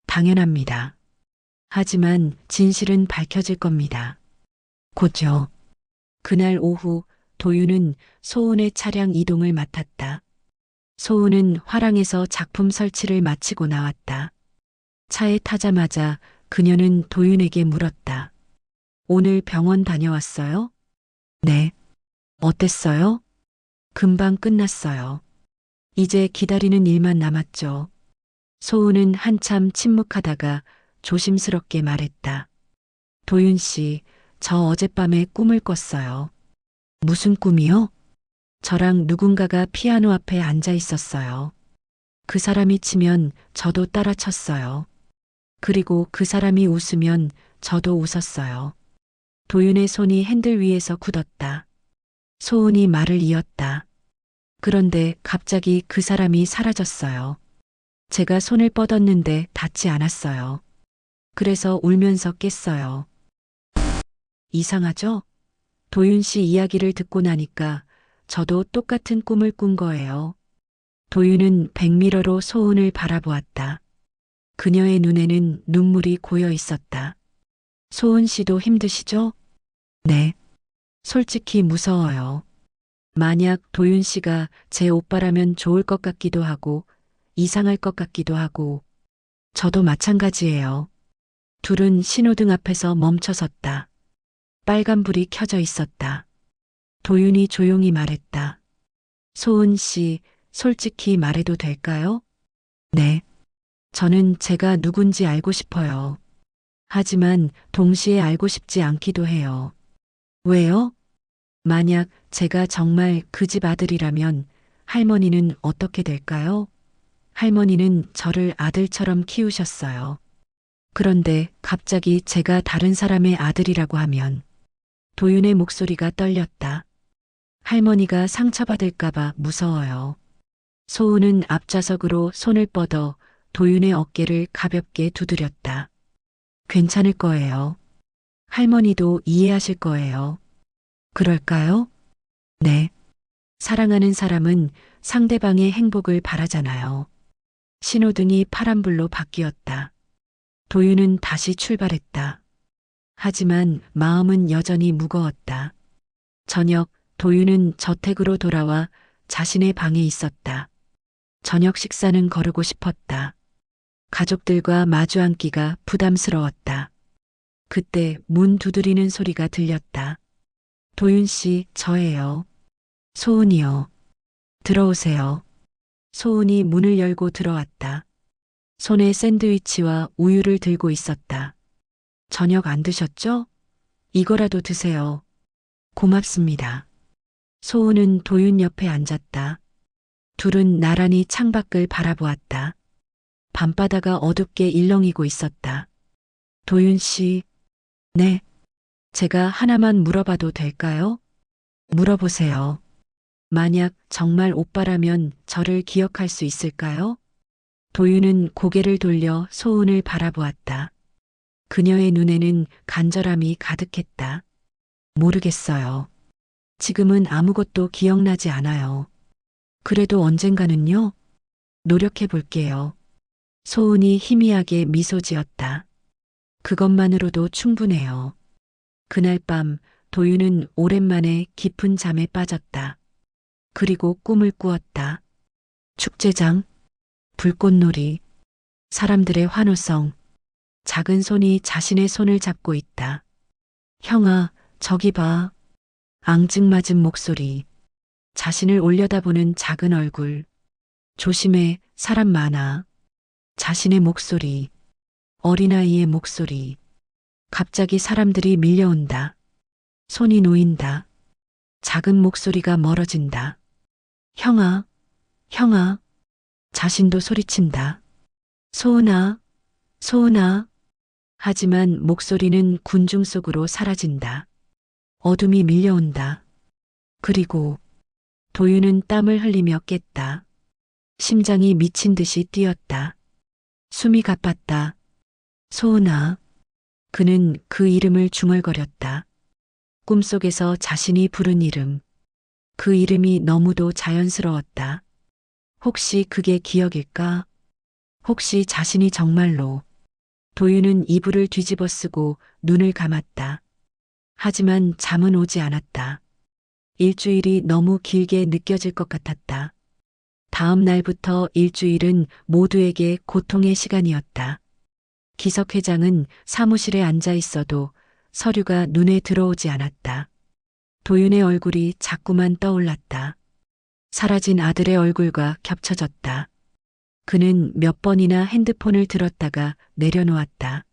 당연합니다. 하지만 진실은 밝혀질 겁니다. 곧요. 그날 오후 도윤은 소은의 차량 이동을 맡았다. 소은은 화랑에서 작품 설치를 마치고 나왔다. 차에 타자마자 그녀는 도윤에게 물었다. 오늘 병원 다녀왔어요? 네. 어땠어요? 금방 끝났어요. 이제 기다리는 일만 남았죠. 소은은 한참 침묵하다가 조심스럽게 말했다. 도윤 씨, 저 어젯밤에 꿈을 꿨어요. 무슨 꿈이요? 저랑 누군가가 피아노 앞에 앉아 있었어요. 그 사람이 치면 저도 따라 쳤어요. 그리고 그 사람이 웃으면 저도 웃었어요. 도윤의 손이 핸들 위에서 굳었다. 소은이 말을 이었다. 그런데 갑자기 그 사람이 사라졌어요. 제가 손을 뻗었는데 닿지 않았어요. 그래서 울면서 깼어요. 이상하죠? 도윤 씨 이야기를 듣고 나니까 저도 똑같은 꿈을 꾼 거예요. 도윤은 백미러로 소은을 바라보았다. 그녀의 눈에는 눈물이 고여 있었다. 소은 씨도 힘드시죠? 네. 솔직히 무서워요. 만약 도윤 씨가 제 오빠라면 좋을 것 같기도 하고 이상할 것 같기도 하고 저도 마찬가지예요. 둘은 신호등 앞에서 멈춰섰다. 빨간불이 켜져 있었다. 도윤이 조용히 말했다. 소은 씨, 솔직히 말해도 될까요? 네. 저는 제가 누군지 알고 싶어요. 하지만 동시에 알고 싶지 않기도 해요. 왜요? 만약 제가 정말 그 집 아들이라면 할머니는 어떻게 될까요? 할머니는 저를 아들처럼 키우셨어요. 그런데 갑자기 제가 다른 사람의 아들이라고 하면 도윤의 목소리가 떨렸다. 할머니가 상처받을까봐 무서워요. 소은은 앞좌석으로 손을 뻗어 도윤의 어깨를 가볍게 두드렸다. 괜찮을 거예요. 할머니도 이해하실 거예요. 그럴까요? 네. 사랑하는 사람은 상대방의 행복을 바라잖아요. 신호등이 파란불로 바뀌었다. 도윤은 다시 출발했다. 하지만 마음은 여전히 무거웠다. 저녁, 도윤은 저택으로 돌아와 자신의 방에 있었다. 저녁 식사는 거르고 싶었다. 가족들과 마주 앉기가 부담스러웠다. 그때 문 두드리는 소리가 들렸다. 도윤 씨, 저예요. 소은이요. 들어오세요. 소은이 문을 열고 들어왔다. 손에 샌드위치와 우유를 들고 있었다. 저녁 안 드셨죠? 이거라도 드세요. 고맙습니다. 소은은 도윤 옆에 앉았다. 둘은 나란히 창밖을 바라보았다. 밤바다가 어둡게 일렁이고 있었다. 도윤 씨, 네. 제가 하나만 물어봐도 될까요? 물어보세요. 만약 정말 오빠라면 저를 기억할 수 있을까요? 도윤은 고개를 돌려 소은을 바라보았다. 그녀의 눈에는 간절함이 가득했다. 모르겠어요. 지금은 아무것도 기억나지 않아요. 그래도 언젠가는요? 노력해 볼게요. 소은이 희미하게 미소 지었다. 그것만으로도 충분해요. 그날 밤 도윤은 오랜만에 깊은 잠에 빠졌다. 그리고 꿈을 꾸었다. 축제장, 불꽃놀이, 사람들의 환호성, 작은 손이 자신의 손을 잡고 있다. 형아, 저기 봐. 앙증맞은 목소리, 자신을 올려다보는 작은 얼굴. 조심해, 사람 많아. 자신의 목소리, 어린아이의 목소리. 갑자기 사람들이 밀려온다. 손이 놓인다. 작은 목소리가 멀어진다. 형아, 형아. 자신도 소리친다. 소은아, 소은아. 하지만 목소리는 군중 속으로 사라진다. 어둠이 밀려온다. 그리고 도윤은 땀을 흘리며 깼다. 심장이 미친 듯이 뛰었다. 숨이 가빴다. 소은아. 그는 그 이름을 중얼거렸다. 꿈속에서 자신이 부른 이름. 그 이름이 너무도 자연스러웠다. 혹시 그게 기억일까? 혹시 자신이 정말로. 도윤은 이불을 뒤집어 쓰고 눈을 감았다. 하지만 잠은 오지 않았다. 일주일이 너무 길게 느껴질 것 같았다. 다음 날부터 일주일은 모두에게 고통의 시간이었다. 기석회장은 사무실에 앉아 있어도 서류가 눈에 들어오지 않았다. 도윤의 얼굴이 자꾸만 떠올랐다. 사라진 아들의 얼굴과 겹쳐졌다. 그는 몇 번이나 핸드폰을 들었다가 내려놓았다.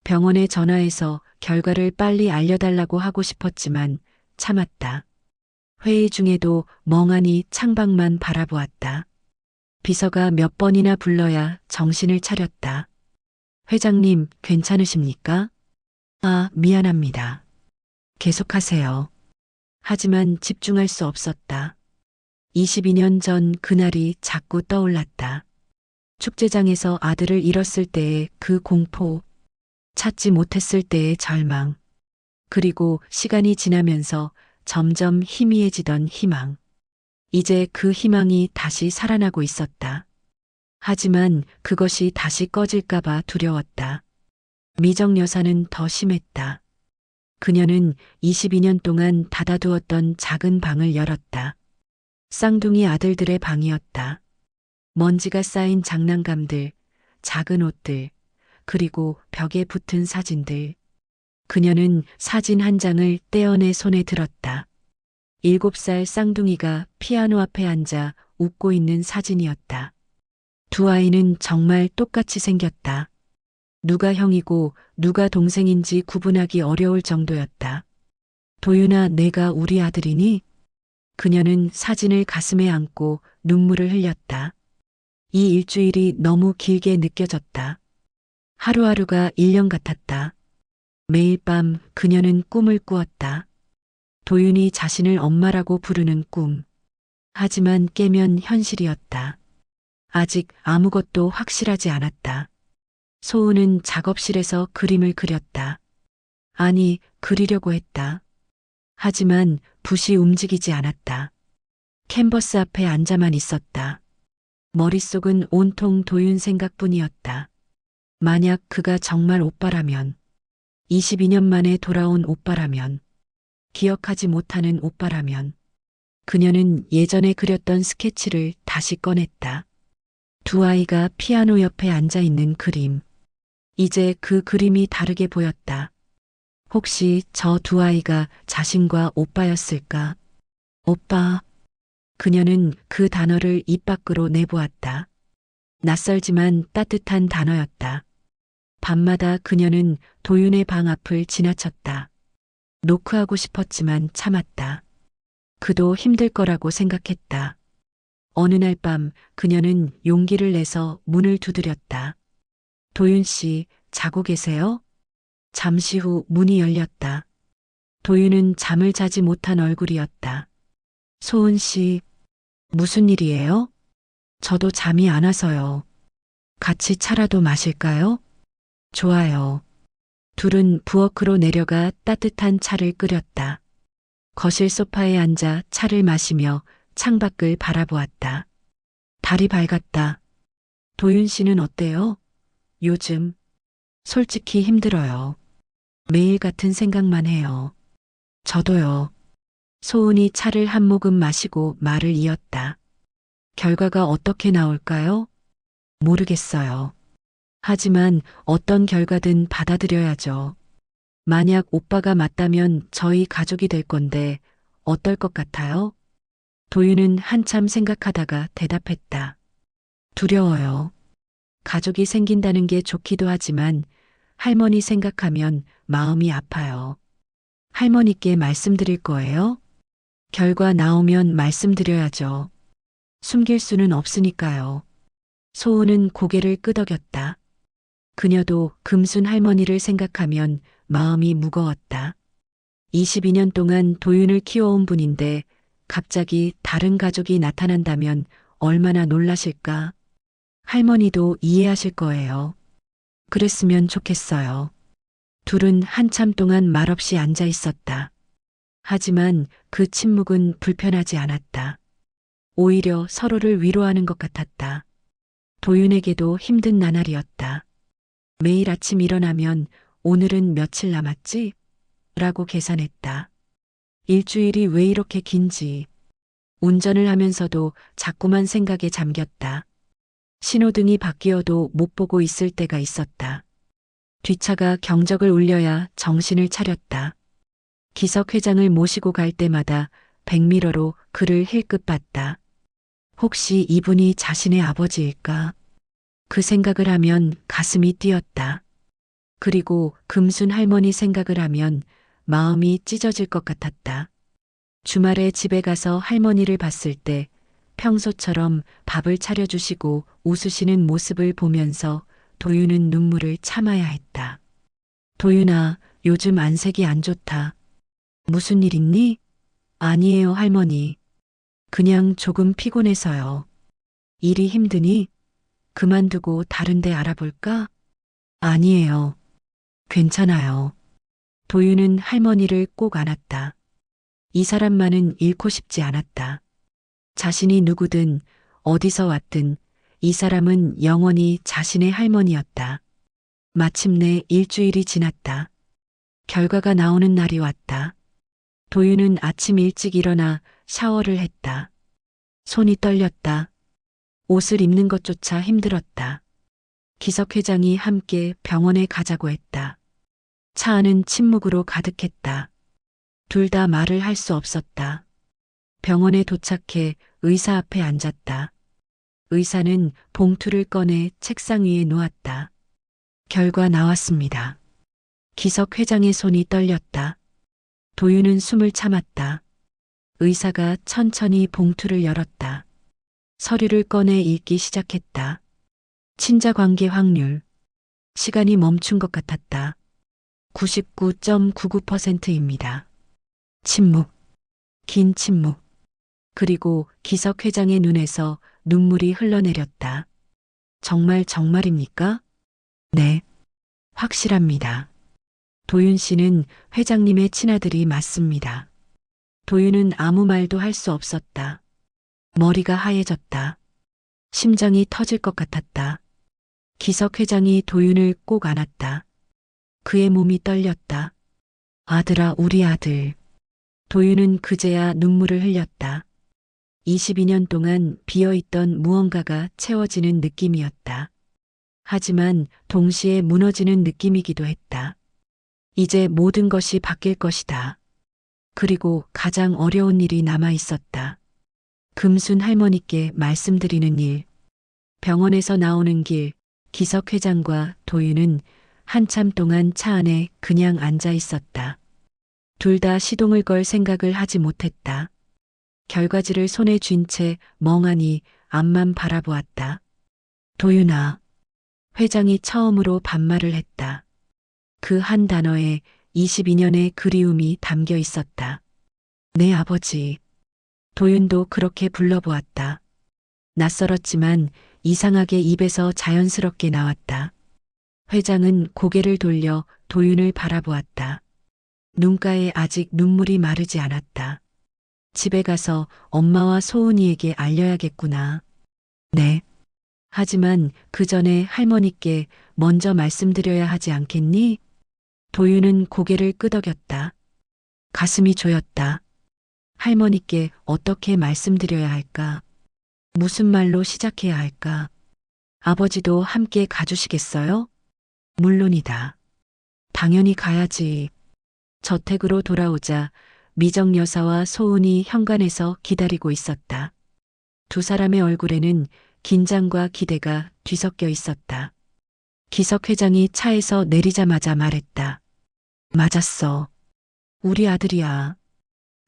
병원에 전화해서 결과를 빨리 알려달라고 하고 싶었지만 참았다. 회의 중에도 멍하니 창밖만 바라보았다. 비서가 몇 번이나 불러야 정신을 차렸다. 회장님, 괜찮으십니까? 아, 미안합니다. 계속하세요. 하지만 집중할 수 없었다. 22년 전 그날이 자꾸 떠올랐다. 축제장에서 아들을 잃었을 때의 그 공포, 찾지 못했을 때의 절망, 그리고 시간이 지나면서 점점 희미해지던 희망. 이제 그 희망이 다시 살아나고 있었다. 하지만 그것이 다시 꺼질까봐 두려웠다. 미정 여사는 더 심했다. 그녀는 22년 동안 닫아두었던 작은 방을 열었다. 쌍둥이 아들들의 방이었다. 먼지가 쌓인 장난감들, 작은 옷들, 그리고 벽에 붙은 사진들. 그녀는 사진 한 장을 떼어내 손에 들었다. 7살 쌍둥이가 피아노 앞에 앉아 웃고 있는 사진이었다. 두 아이는 정말 똑같이 생겼다. 누가 형이고 누가 동생인지 구분하기 어려울 정도였다. 도윤아, 내가 우리 아들이니? 그녀는 사진을 가슴에 안고 눈물을 흘렸다. 이 일주일이 너무 길게 느껴졌다. 하루하루가 1년 같았다. 매일 밤 그녀는 꿈을 꾸었다. 도윤이 자신을 엄마라고 부르는 꿈. 하지만 깨면 현실이었다. 아직 아무것도 확실하지 않았다. 소은은 작업실에서 그림을 그렸다. 아니, 그리려고 했다. 하지만 붓이 움직이지 않았다. 캔버스 앞에 앉아만 있었다. 머릿속은 온통 도윤 생각뿐이었다. 만약 그가 정말 오빠라면, 22년 만에 돌아온 오빠라면, 기억하지 못하는 오빠라면, 그녀는 예전에 그렸던 스케치를 다시 꺼냈다. 두 아이가 피아노 옆에 앉아 있는 그림. 이제 그 그림이 다르게 보였다. 혹시 저 두 아이가 자신과 오빠였을까? 오빠. 그녀는 그 단어를 입 밖으로 내보았다. 낯설지만 따뜻한 단어였다. 밤마다 그녀는 도윤의 방 앞을 지나쳤다. 노크하고 싶었지만 참았다. 그도 힘들 거라고 생각했다. 어느 날 밤 그녀는 용기를 내서 문을 두드렸다. 도윤 씨, 자고 계세요? 잠시 후 문이 열렸다. 도윤은 잠을 자지 못한 얼굴이었다. 소은 씨, 무슨 일이에요? 저도 잠이 안 와서요. 같이 차라도 마실까요? 좋아요. 둘은 부엌으로 내려가 따뜻한 차를 끓였다. 거실 소파에 앉아 차를 마시며 창밖을 바라보았다. 달이 밝았다. 도윤 씨는 어때요? 요즘 솔직히 힘들어요. 매일 같은 생각만 해요. 저도요. 소은이 차를 한 모금 마시고 말을 이었다. 결과가 어떻게 나올까요? 모르겠어요. 하지만 어떤 결과든 받아들여야죠. 만약 오빠가 맞다면 저희 가족이 될 건데 어떨 것 같아요? 도윤은 한참 생각하다가 대답했다. 두려워요. 가족이 생긴다는 게 좋기도 하지만 할머니 생각하면 마음이 아파요. 할머니께 말씀드릴 거예요? 결과 나오면 말씀드려야죠. 숨길 수는 없으니까요. 소은은 고개를 끄덕였다. 그녀도 금순 할머니를 생각하면 마음이 무거웠다. 22년 동안 도윤을 키워온 분인데 갑자기 다른 가족이 나타난다면 얼마나 놀라실까? 할머니도 이해하실 거예요. 그랬으면 좋겠어요. 둘은 한참 동안 말없이 앉아 있었다. 하지만 그 침묵은 불편하지 않았다. 오히려 서로를 위로하는 것 같았다. 도윤에게도 힘든 나날이었다. 매일 아침 일어나면 오늘은 며칠 남았지? 라고 계산했다. 일주일이 왜 이렇게 긴지. 운전을 하면서도 자꾸만 생각에 잠겼다. 신호등이 바뀌어도 못 보고 있을 때가 있었다. 뒷차가 경적을 울려야 정신을 차렸다. 기석 회장을 모시고 갈 때마다 백미러로 그를 힐끗 봤다. 혹시 이분이 자신의 아버지일까? 그 생각을 하면 가슴이 뛰었다. 그리고 금순 할머니 생각을 하면 마음이 찢어질 것 같았다. 주말에 집에 가서 할머니를 봤을 때 평소처럼 밥을 차려주시고 웃으시는 모습을 보면서 도윤은 눈물을 참아야 했다. 도윤아, 요즘 안색이 안 좋다. 무슨 일 있니? 아니에요, 할머니. 그냥 조금 피곤해서요. 일이 힘드니? 그만두고 다른 데 알아볼까? 아니에요. 괜찮아요. 도윤은 할머니를 꼭 안았다. 이 사람만은 잃고 싶지 않았다. 자신이 누구든 어디서 왔든 이 사람은 영원히 자신의 할머니였다. 마침내 일주일이 지났다. 결과가 나오는 날이 왔다. 도윤은 아침 일찍 일어나 샤워를 했다. 손이 떨렸다. 옷을 입는 것조차 힘들었다. 기석 회장이 함께 병원에 가자고 했다. 차 안은 침묵으로 가득했다. 둘 다 말을 할 수 없었다. 병원에 도착해 의사 앞에 앉았다. 의사는 봉투를 꺼내 책상 위에 놓았다. 결과 나왔습니다. 기석 회장의 손이 떨렸다. 도윤은 숨을 참았다. 의사가 천천히 봉투를 열었다. 서류를 꺼내 읽기 시작했다. 친자 관계 확률. 시간이 멈춘 것 같았다. 99.99%입니다. 침묵. 긴 침묵. 그리고 기석 회장의 눈에서 눈물이 흘러내렸다. 정말입니까? 네. 확실합니다. 도윤 씨는 회장님의 친아들이 맞습니다. 도윤은 아무 말도 할 수 없었다. 머리가 하얘졌다. 심장이 터질 것 같았다. 기석 회장이 도윤을 꼭 안았다. 그의 몸이 떨렸다. 아들아, 우리 아들. 도윤은 그제야 눈물을 흘렸다. 22년 동안 비어있던 무언가가 채워지는 느낌이었다. 하지만 동시에 무너지는 느낌이기도 했다. 이제 모든 것이 바뀔 것이다. 그리고 가장 어려운 일이 남아 있었다. 금순 할머니께 말씀드리는 일. 병원에서 나오는 길, 기석 회장과 도윤은 한참 동안 차 안에 그냥 앉아 있었다. 둘 다 시동을 걸 생각을 하지 못했다. 결과지를 손에 쥔 채 멍하니 앞만 바라보았다. 도윤아. 회장이 처음으로 반말을 했다. 그 한 단어에 22년의 그리움이 담겨 있었다. 내 아버지. 도윤도 그렇게 불러보았다. 낯설었지만 이상하게 입에서 자연스럽게 나왔다. 회장은 고개를 돌려 도윤을 바라보았다. 눈가에 아직 눈물이 마르지 않았다. 집에 가서 엄마와 소은이에게 알려야겠구나. 네. 하지만 그 전에 할머니께 먼저 말씀드려야 하지 않겠니? 도윤은 고개를 끄덕였다. 가슴이 조였다. 할머니께 어떻게 말씀드려야 할까? 무슨 말로 시작해야 할까? 아버지도 함께 가주시겠어요? 물론이다. 당연히 가야지. 저택으로 돌아오자 미정 여사와 소은이 현관에서 기다리고 있었다. 두 사람의 얼굴에는 긴장과 기대가 뒤섞여 있었다. 기석 회장이 차에서 내리자마자 말했다. 맞았어. 우리 아들이야.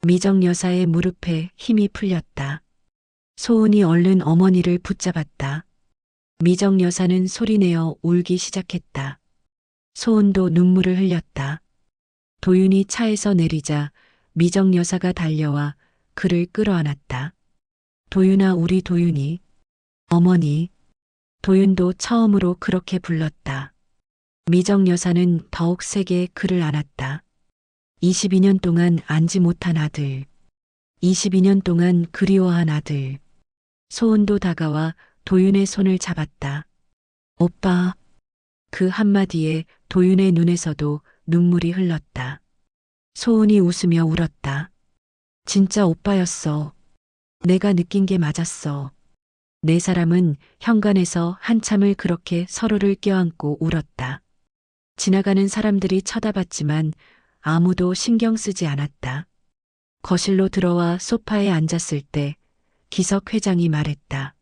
미정 여사의 무릎에 힘이 풀렸다. 소은이 얼른 어머니를 붙잡았다. 미정 여사는 소리내어 울기 시작했다. 소은도 눈물을 흘렸다. 도윤이 차에서 내리자 미정 여사가 달려와 그를 끌어안았다. 도윤아, 우리 도윤이. 어머니. 도윤도 처음으로 그렇게 불렀다. 미정 여사는 더욱 세게 그를 안았다. 22년 동안 안지 못한 아들. 22년 동안 그리워한 아들. 소은도 다가와 도윤의 손을 잡았다. 오빠. 그 한마디에 도윤의 눈에서도 눈물이 흘렀다. 소은이 웃으며 울었다. 진짜 오빠였어. 내가 느낀 게 맞았어. 네 사람은 현관에서 한참을 그렇게 서로를 껴안고 울었다. 지나가는 사람들이 쳐다봤지만 아무도 신경 쓰지 않았다. 거실로 들어와 소파에 앉았을 때 기석 회장이 말했다.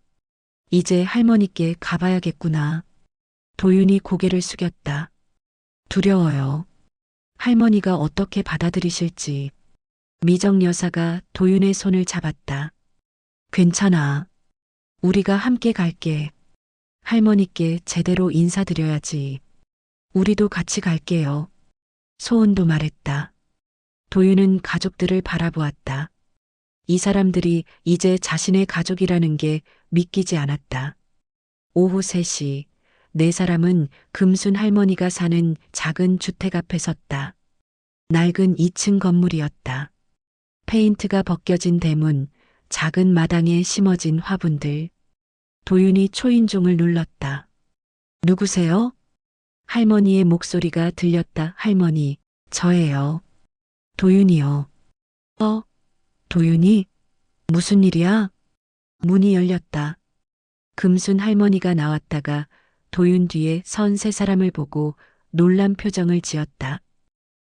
이제 할머니께 가봐야겠구나. 도윤이 고개를 숙였다. 두려워요. 할머니가 어떻게 받아들이실지. 미정 여사가 도윤의 손을 잡았다. 괜찮아. 우리가 함께 갈게. 할머니께 제대로 인사드려야지. 우리도 같이 갈게요. 소은도 말했다. 도윤은 가족들을 바라보았다. 이 사람들이 이제 자신의 가족이라는 게 믿기지 않았다. 오후 3시, 네 사람은 금순 할머니가 사는 작은 주택 앞에 섰다. 낡은 2층 건물이었다. 페인트가 벗겨진 대문, 작은 마당에 심어진 화분들. 도윤이 초인종을 눌렀다. 누구세요? 할머니의 목소리가 들렸다. 할머니, 저예요. 도윤이요. 도윤이? 무슨 일이야? 문이 열렸다. 금순 할머니가 나왔다가 도윤 뒤에 선 세 사람을 보고 놀란 표정을 지었다.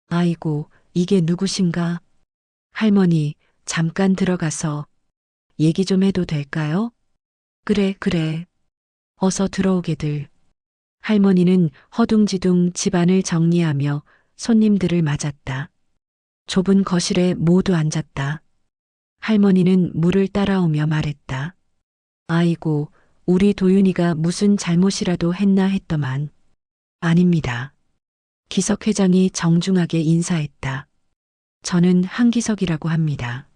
아이고, 이게 누구신가? 할머니, 잠깐 들어가서 얘기 좀 해도 될까요? 그래. 어서 들어오게들. 할머니는 허둥지둥 집안을 정리하며 손님들을 맞았다. 좁은 거실에 모두 앉았다. 할머니는 물을 따라오며 말했다. 아이고, 우리 도윤이가 무슨 잘못이라도 했나 했더만. 아닙니다. 기석 회장이 정중하게 인사했다. 저는 한기석이라고 합니다.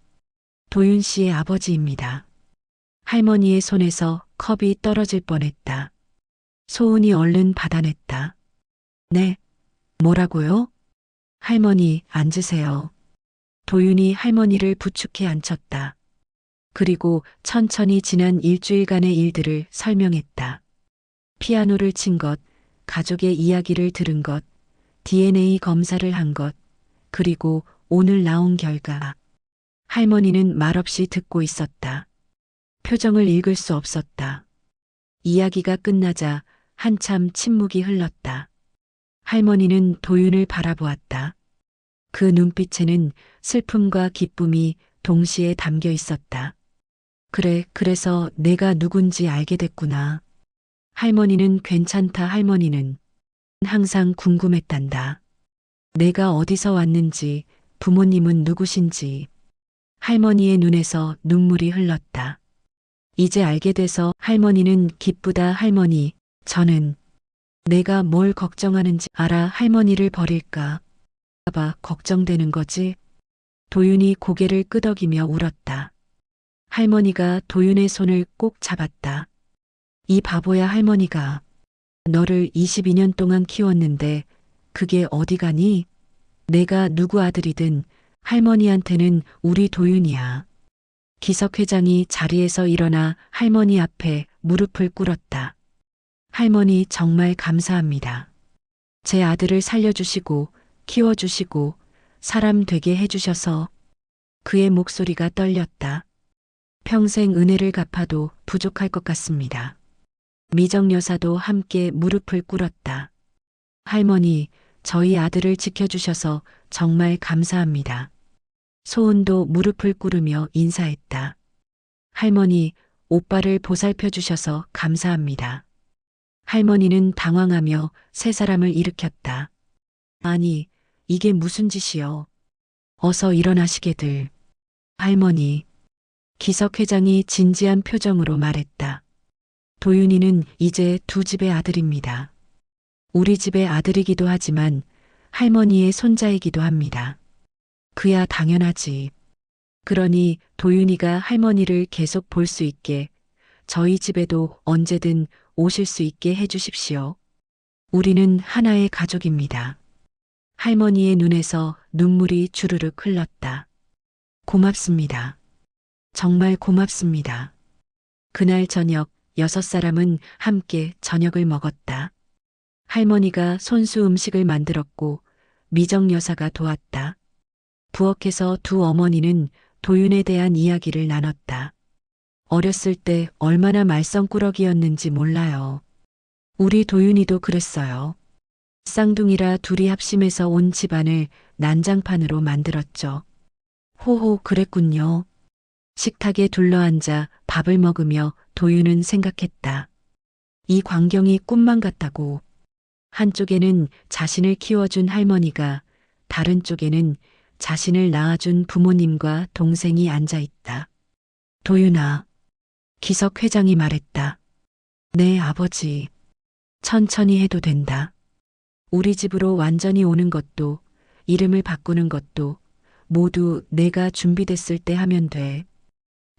도윤 씨의 아버지입니다. 할머니의 손에서 컵이 떨어질 뻔했다. 소은이 얼른 받아냈다. 네, 뭐라고요? 할머니, 앉으세요. 도윤이 할머니를 부축해 앉혔다. 그리고 천천히 지난 일주일간의 일들을 설명했다. 피아노를 친 것, 가족의 이야기를 들은 것, DNA 검사를 한 것, 그리고 오늘 나온 결과. 할머니는 말없이 듣고 있었다. 표정을 읽을 수 없었다. 이야기가 끝나자 한참 침묵이 흘렀다. 할머니는 도윤을 바라보았다. 그 눈빛에는 슬픔과 기쁨이 동시에 담겨 있었다. 그래, 그래서 내가 누군지 알게 됐구나. 할머니는 괜찮다, 할머니는 항상 궁금했단다. 내가 어디서 왔는지, 부모님은 누구신지. 할머니의 눈에서 눈물이 흘렀다. 이제 알게 돼서 할머니는 기쁘다, 할머니. 저는 내가 뭘 걱정하는지 알아. 할머니를 버릴까 봐 걱정되는 거지. 도윤이 고개를 끄덕이며 울었다. 할머니가 도윤의 손을 꼭 잡았다. 이 바보야, 할머니가 너를 22년 동안 키웠는데 그게 어디 가니? 내가 누구 아들이든 할머니한테는 우리 도윤이야. 기석 회장이 자리에서 일어나 할머니 앞에 무릎을 꿇었다. 할머니 정말 감사합니다. 제 아들을 살려주시고 키워주시고 사람 되게 해주셔서. 그의 목소리가 떨렸다. 평생 은혜를 갚아도 부족할 것 같습니다. 미정 여사도 함께 무릎을 꿇었다. 할머니, 저희 아들을 지켜주셔서 정말 감사합니다. 소은도 무릎을 꿇으며 인사했다. 할머니, 오빠를 보살펴 주셔서 감사합니다. 할머니는 당황하며 세 사람을 일으켰다. 아니, 이게 무슨 짓이여. 어서 일어나시게들. 할머니. 기석 회장이 진지한 표정으로 말했다. 도윤이는 이제 두 집의 아들입니다. 우리 집의 아들이기도 하지만 할머니의 손자이기도 합니다. 그야 당연하지. 그러니 도윤이가 할머니를 계속 볼 수 있게 저희 집에도 언제든 오실 수 있게 해주십시오. 우리는 하나의 가족입니다. 할머니의 눈에서 눈물이 주르륵 흘렀다. 고맙습니다. 정말 고맙습니다. 그날 저녁 6사람은 함께 저녁을 먹었다. 할머니가 손수 음식을 만들었고 미정 여사가 도왔다. 부엌에서 두 어머니는 도윤에 대한 이야기를 나눴다. 어렸을 때 얼마나 말썽꾸러기였는지 몰라요. 우리 도윤이도 그랬어요. 쌍둥이라 둘이 합심해서 온 집안을 난장판으로 만들었죠. 호호, 그랬군요. 식탁에 둘러앉아 밥을 먹으며 도윤은 생각했다. 이 광경이 꿈만 같다고. 한쪽에는 자신을 키워준 할머니가, 다른 쪽에는 자신을 낳아준 부모님과 동생이 앉아 있다. 도윤아, 기석 회장이 말했다. 네, 아버지. 천천히 해도 된다. 우리 집으로 완전히 오는 것도, 이름을 바꾸는 것도 모두 내가 준비됐을 때 하면 돼.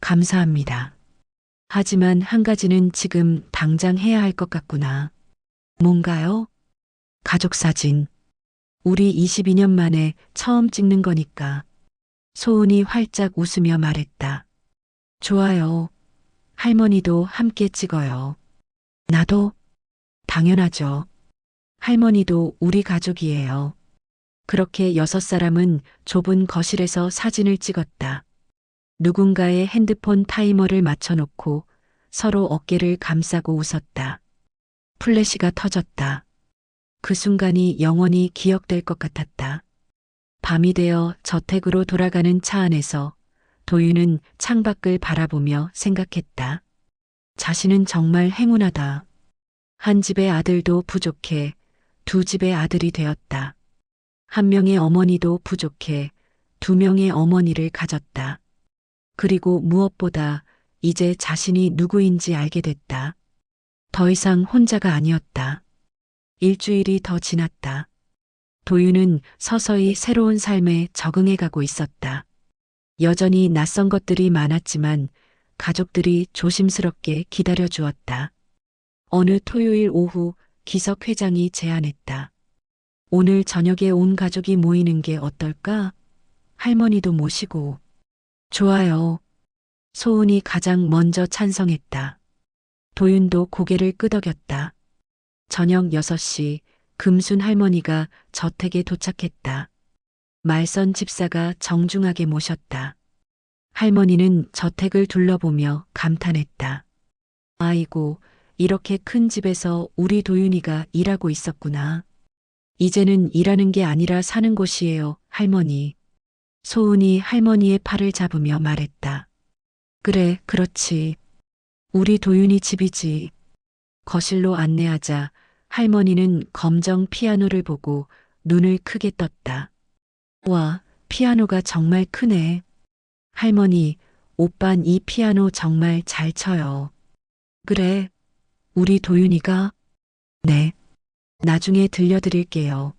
감사합니다. 하지만 한 가지는 지금 당장 해야 할 것 같구나. 뭔가요? 가족사진. 우리 22년 만에 처음 찍는 거니까. 소은이 활짝 웃으며 말했다. 좋아요. 할머니도 함께 찍어요. 나도? 당연하죠. 할머니도 우리 가족이에요. 그렇게 6사람은 좁은 거실에서 사진을 찍었다. 누군가의 핸드폰 타이머를 맞춰놓고 서로 어깨를 감싸고 웃었다. 플래시가 터졌다. 그 순간이 영원히 기억될 것 같았다. 밤이 되어 저택으로 돌아가는 차 안에서 도윤은 창밖을 바라보며 생각했다. 자신은 정말 행운하다. 한 집의 아들도 부족해 두 집의 아들이 되었다. 한 명의 어머니도 부족해 두 명의 어머니를 가졌다. 그리고 무엇보다 이제 자신이 누구인지 알게 됐다. 더 이상 혼자가 아니었다. 일주일이 더 지났다. 도윤은 서서히 새로운 삶에 적응해 가고 있었다. 여전히 낯선 것들이 많았지만 가족들이 조심스럽게 기다려 주었다. 어느 토요일 오후 기석 회장이 제안했다. 오늘 저녁에 온 가족이 모이는 게 어떨까? 할머니도 모시고. 좋아요. 소은이 가장 먼저 찬성했다. 도윤도 고개를 끄덕였다. 저녁 6시 금순 할머니가 저택에 도착했다. 말선 집사가 정중하게 모셨다. 할머니는 저택을 둘러보며 감탄했다. 아이고, 이렇게 큰 집에서 우리 도윤이가 일하고 있었구나. 이제는 일하는 게 아니라 사는 곳이에요, 할머니. 소은이 할머니의 팔을 잡으며 말했다. 그래, 그렇지. 우리 도윤이 집이지. 거실로 안내하자 할머니는 검정 피아노를 보고 눈을 크게 떴다. 와, 피아노가 정말 크네. 할머니, 오빤 이 피아노 정말 잘 쳐요. 그래, 우리 도윤이가? 네. 나중에 들려드릴게요.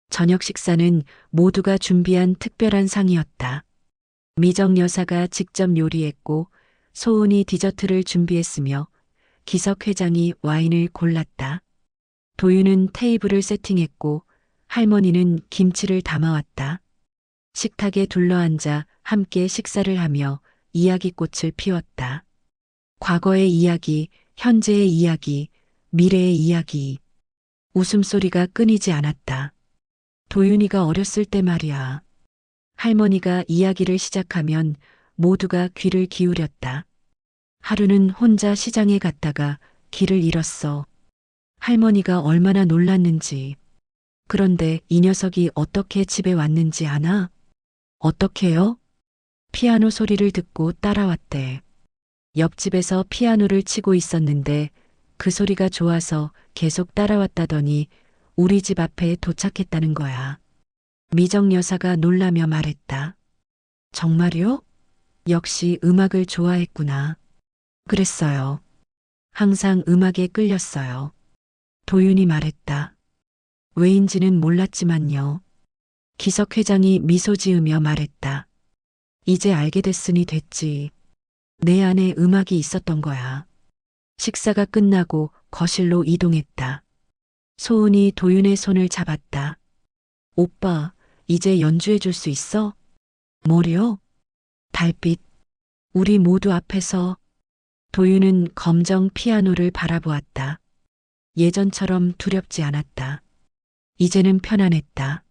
저녁 식사는 모두가 준비한 특별한 상이었다. 미정 여사가 직접 요리했고 소은이 디저트를 준비했으며 기석 회장이 와인을 골랐다. 도윤은 테이블을 세팅했고 할머니는 김치를 담아왔다. 식탁에 둘러앉아 함께 식사를 하며 이야기꽃을 피웠다. 과거의 이야기, 현재의 이야기, 미래의 이야기. 웃음소리가 끊이지 않았다. 도윤이가 어렸을 때 말이야. 할머니가 이야기를 시작하면 모두가 귀를 기울였다. 하루는 혼자 시장에 갔다가 길을 잃었어. 할머니가 얼마나 놀랐는지. 그런데 이 녀석이 어떻게 집에 왔는지 아나? 어떻게요? 피아노 소리를 듣고 따라왔대. 옆집에서 피아노를 치고 있었는데 그 소리가 좋아서 계속 따라왔다더니 우리 집 앞에 도착했다는 거야. 미정 여사가 놀라며 말했다. 정말요? 역시 음악을 좋아했구나. 그랬어요. 항상 음악에 끌렸어요. 도윤이 말했다. 왜인지는 몰랐지만요. 기석 회장이 미소 지으며 말했다. 이제 알게 됐으니 됐지. 내 안에 음악이 있었던 거야. 식사가 끝나고 거실로 이동했다. 소은이 도윤의 손을 잡았다. 오빠, 이제 연주해 줄 수 있어? 뭐요? 달빛. 우리 모두 앞에서. 도윤은 검정 피아노를 바라보았다. 예전처럼 두렵지 않았다. 이제는 편안했다.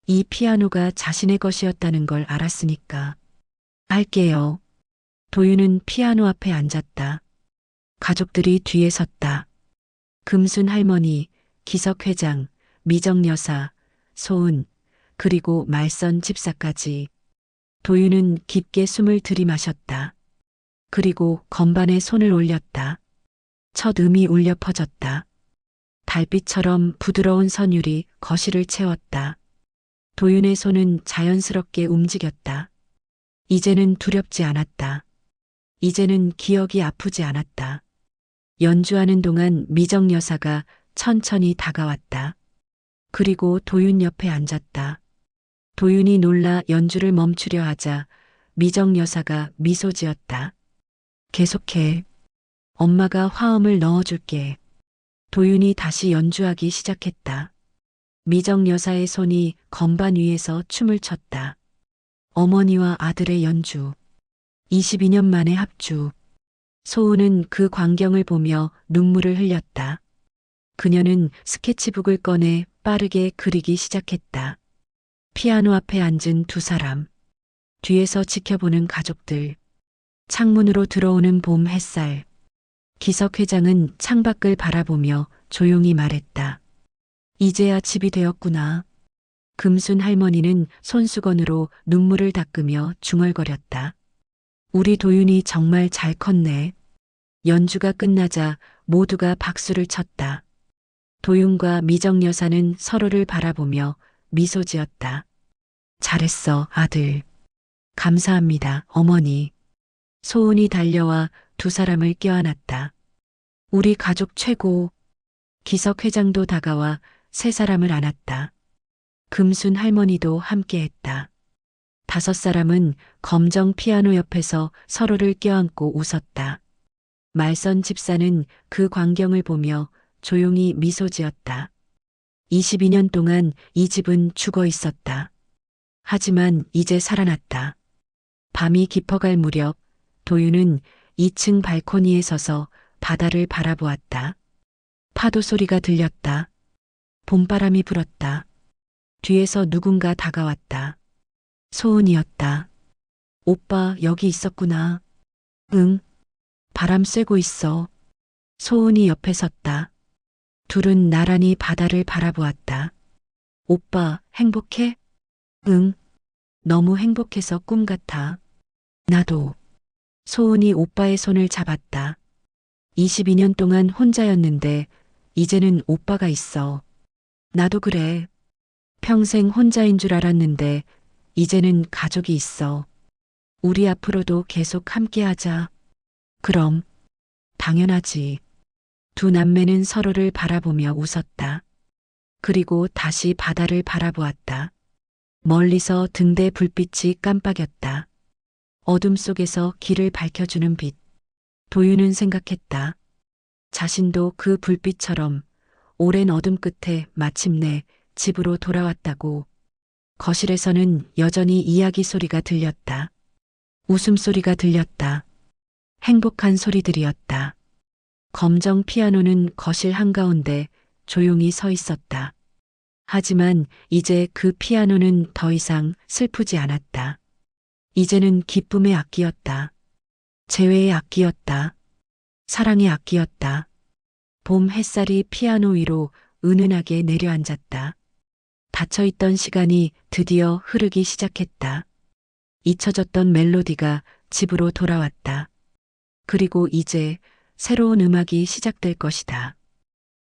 이 피아노가 자신의 것이었다는 걸 알았으니까. 할게요. 도윤은 피아노 앞에 앉았다. 가족들이 뒤에 섰다. 금순 할머니, 기석 회장, 미정 여사, 소은, 그리고 말선 집사까지. 도윤은 깊게 숨을 들이마셨다. 그리고 건반에 손을 올렸다. 첫 음이 울려 퍼졌다. 달빛처럼 부드러운 선율이 거실을 채웠다. 도윤의 손은 자연스럽게 움직였다. 이제는 두렵지 않았다. 이제는 기억이 아프지 않았다. 연주하는 동안 미정 여사가 천천히 다가왔다. 그리고 도윤 옆에 앉았다. 도윤이 놀라 연주를 멈추려 하자 미정 여사가 미소 지었다. 계속해. 엄마가 화음을 넣어줄게. 도윤이 다시 연주하기 시작했다. 미정 여사의 손이 건반 위에서 춤을 췄다. 어머니와 아들의 연주. 22년 만의 합주. 소은은 그 광경을 보며 눈물을 흘렸다. 그녀는 스케치북을 꺼내 빠르게 그리기 시작했다. 피아노 앞에 앉은 두 사람. 뒤에서 지켜보는 가족들. 창문으로 들어오는 봄 햇살. 기석 회장은 창밖을 바라보며 조용히 말했다. 이제야 집이 되었구나. 금순 할머니는 손수건으로 눈물을 닦으며 중얼거렸다. 우리 도윤이 정말 잘 컸네. 연주가 끝나자 모두가 박수를 쳤다. 도윤과 미정 여사는 서로를 바라보며 미소 지었다. 잘했어, 아들. 감사합니다, 어머니. 소은이 달려와 두 사람을 껴안았다. 우리 가족 최고. 기석 회장도 다가와 세 사람을 안았다. 금순 할머니도 함께했다. 다섯 사람은 검정 피아노 옆에서 서로를 껴안고 웃었다. 말선 집사는 그 광경을 보며 조용히 미소 지었다. 22년 동안 이 집은 죽어 있었다. 하지만 이제 살아났다. 밤이 깊어갈 무렵 도윤은 2층 발코니에 서서 바다를 바라보았다. 파도 소리가 들렸다. 봄바람이 불었다. 뒤에서 누군가 다가왔다. 소은이었다. 오빠 여기 있었구나. 응. 바람 쐬고 있어. 소은이 옆에 섰다. 둘은 나란히 바다를 바라보았다. 오빠 행복해? 응. 너무 행복해서 꿈 같아. 나도. 소은이 오빠의 손을 잡았다. 22년 동안 혼자였는데 이제는 오빠가 있어. 나도 그래. 평생 혼자인 줄 알았는데 이제는 가족이 있어. 우리 앞으로도 계속 함께하자. 그럼. 당연하지. 두 남매는 서로를 바라보며 웃었다. 그리고 다시 바다를 바라보았다. 멀리서 등대 불빛이 깜빡였다. 어둠 속에서 길을 밝혀주는 빛. 도윤은 생각했다. 자신도 그 불빛처럼 오랜 어둠 끝에 마침내 집으로 돌아왔다고. 거실에서는 여전히 이야기 소리가 들렸다. 웃음소리가 들렸다. 행복한 소리들이었다. 검정 피아노는 거실 한가운데 조용히 서 있었다. 하지만 이제 그 피아노는 더 이상 슬프지 않았다. 이제는 기쁨의 악기였다. 재회의 악기였다. 사랑의 악기였다. 봄 햇살이 피아노 위로 은은하게 내려앉았다. 닫혀있던 시간이 드디어 흐르기 시작했다. 잊혀졌던 멜로디가 집으로 돌아왔다. 그리고 이제 새로운 음악이 시작될 것이다.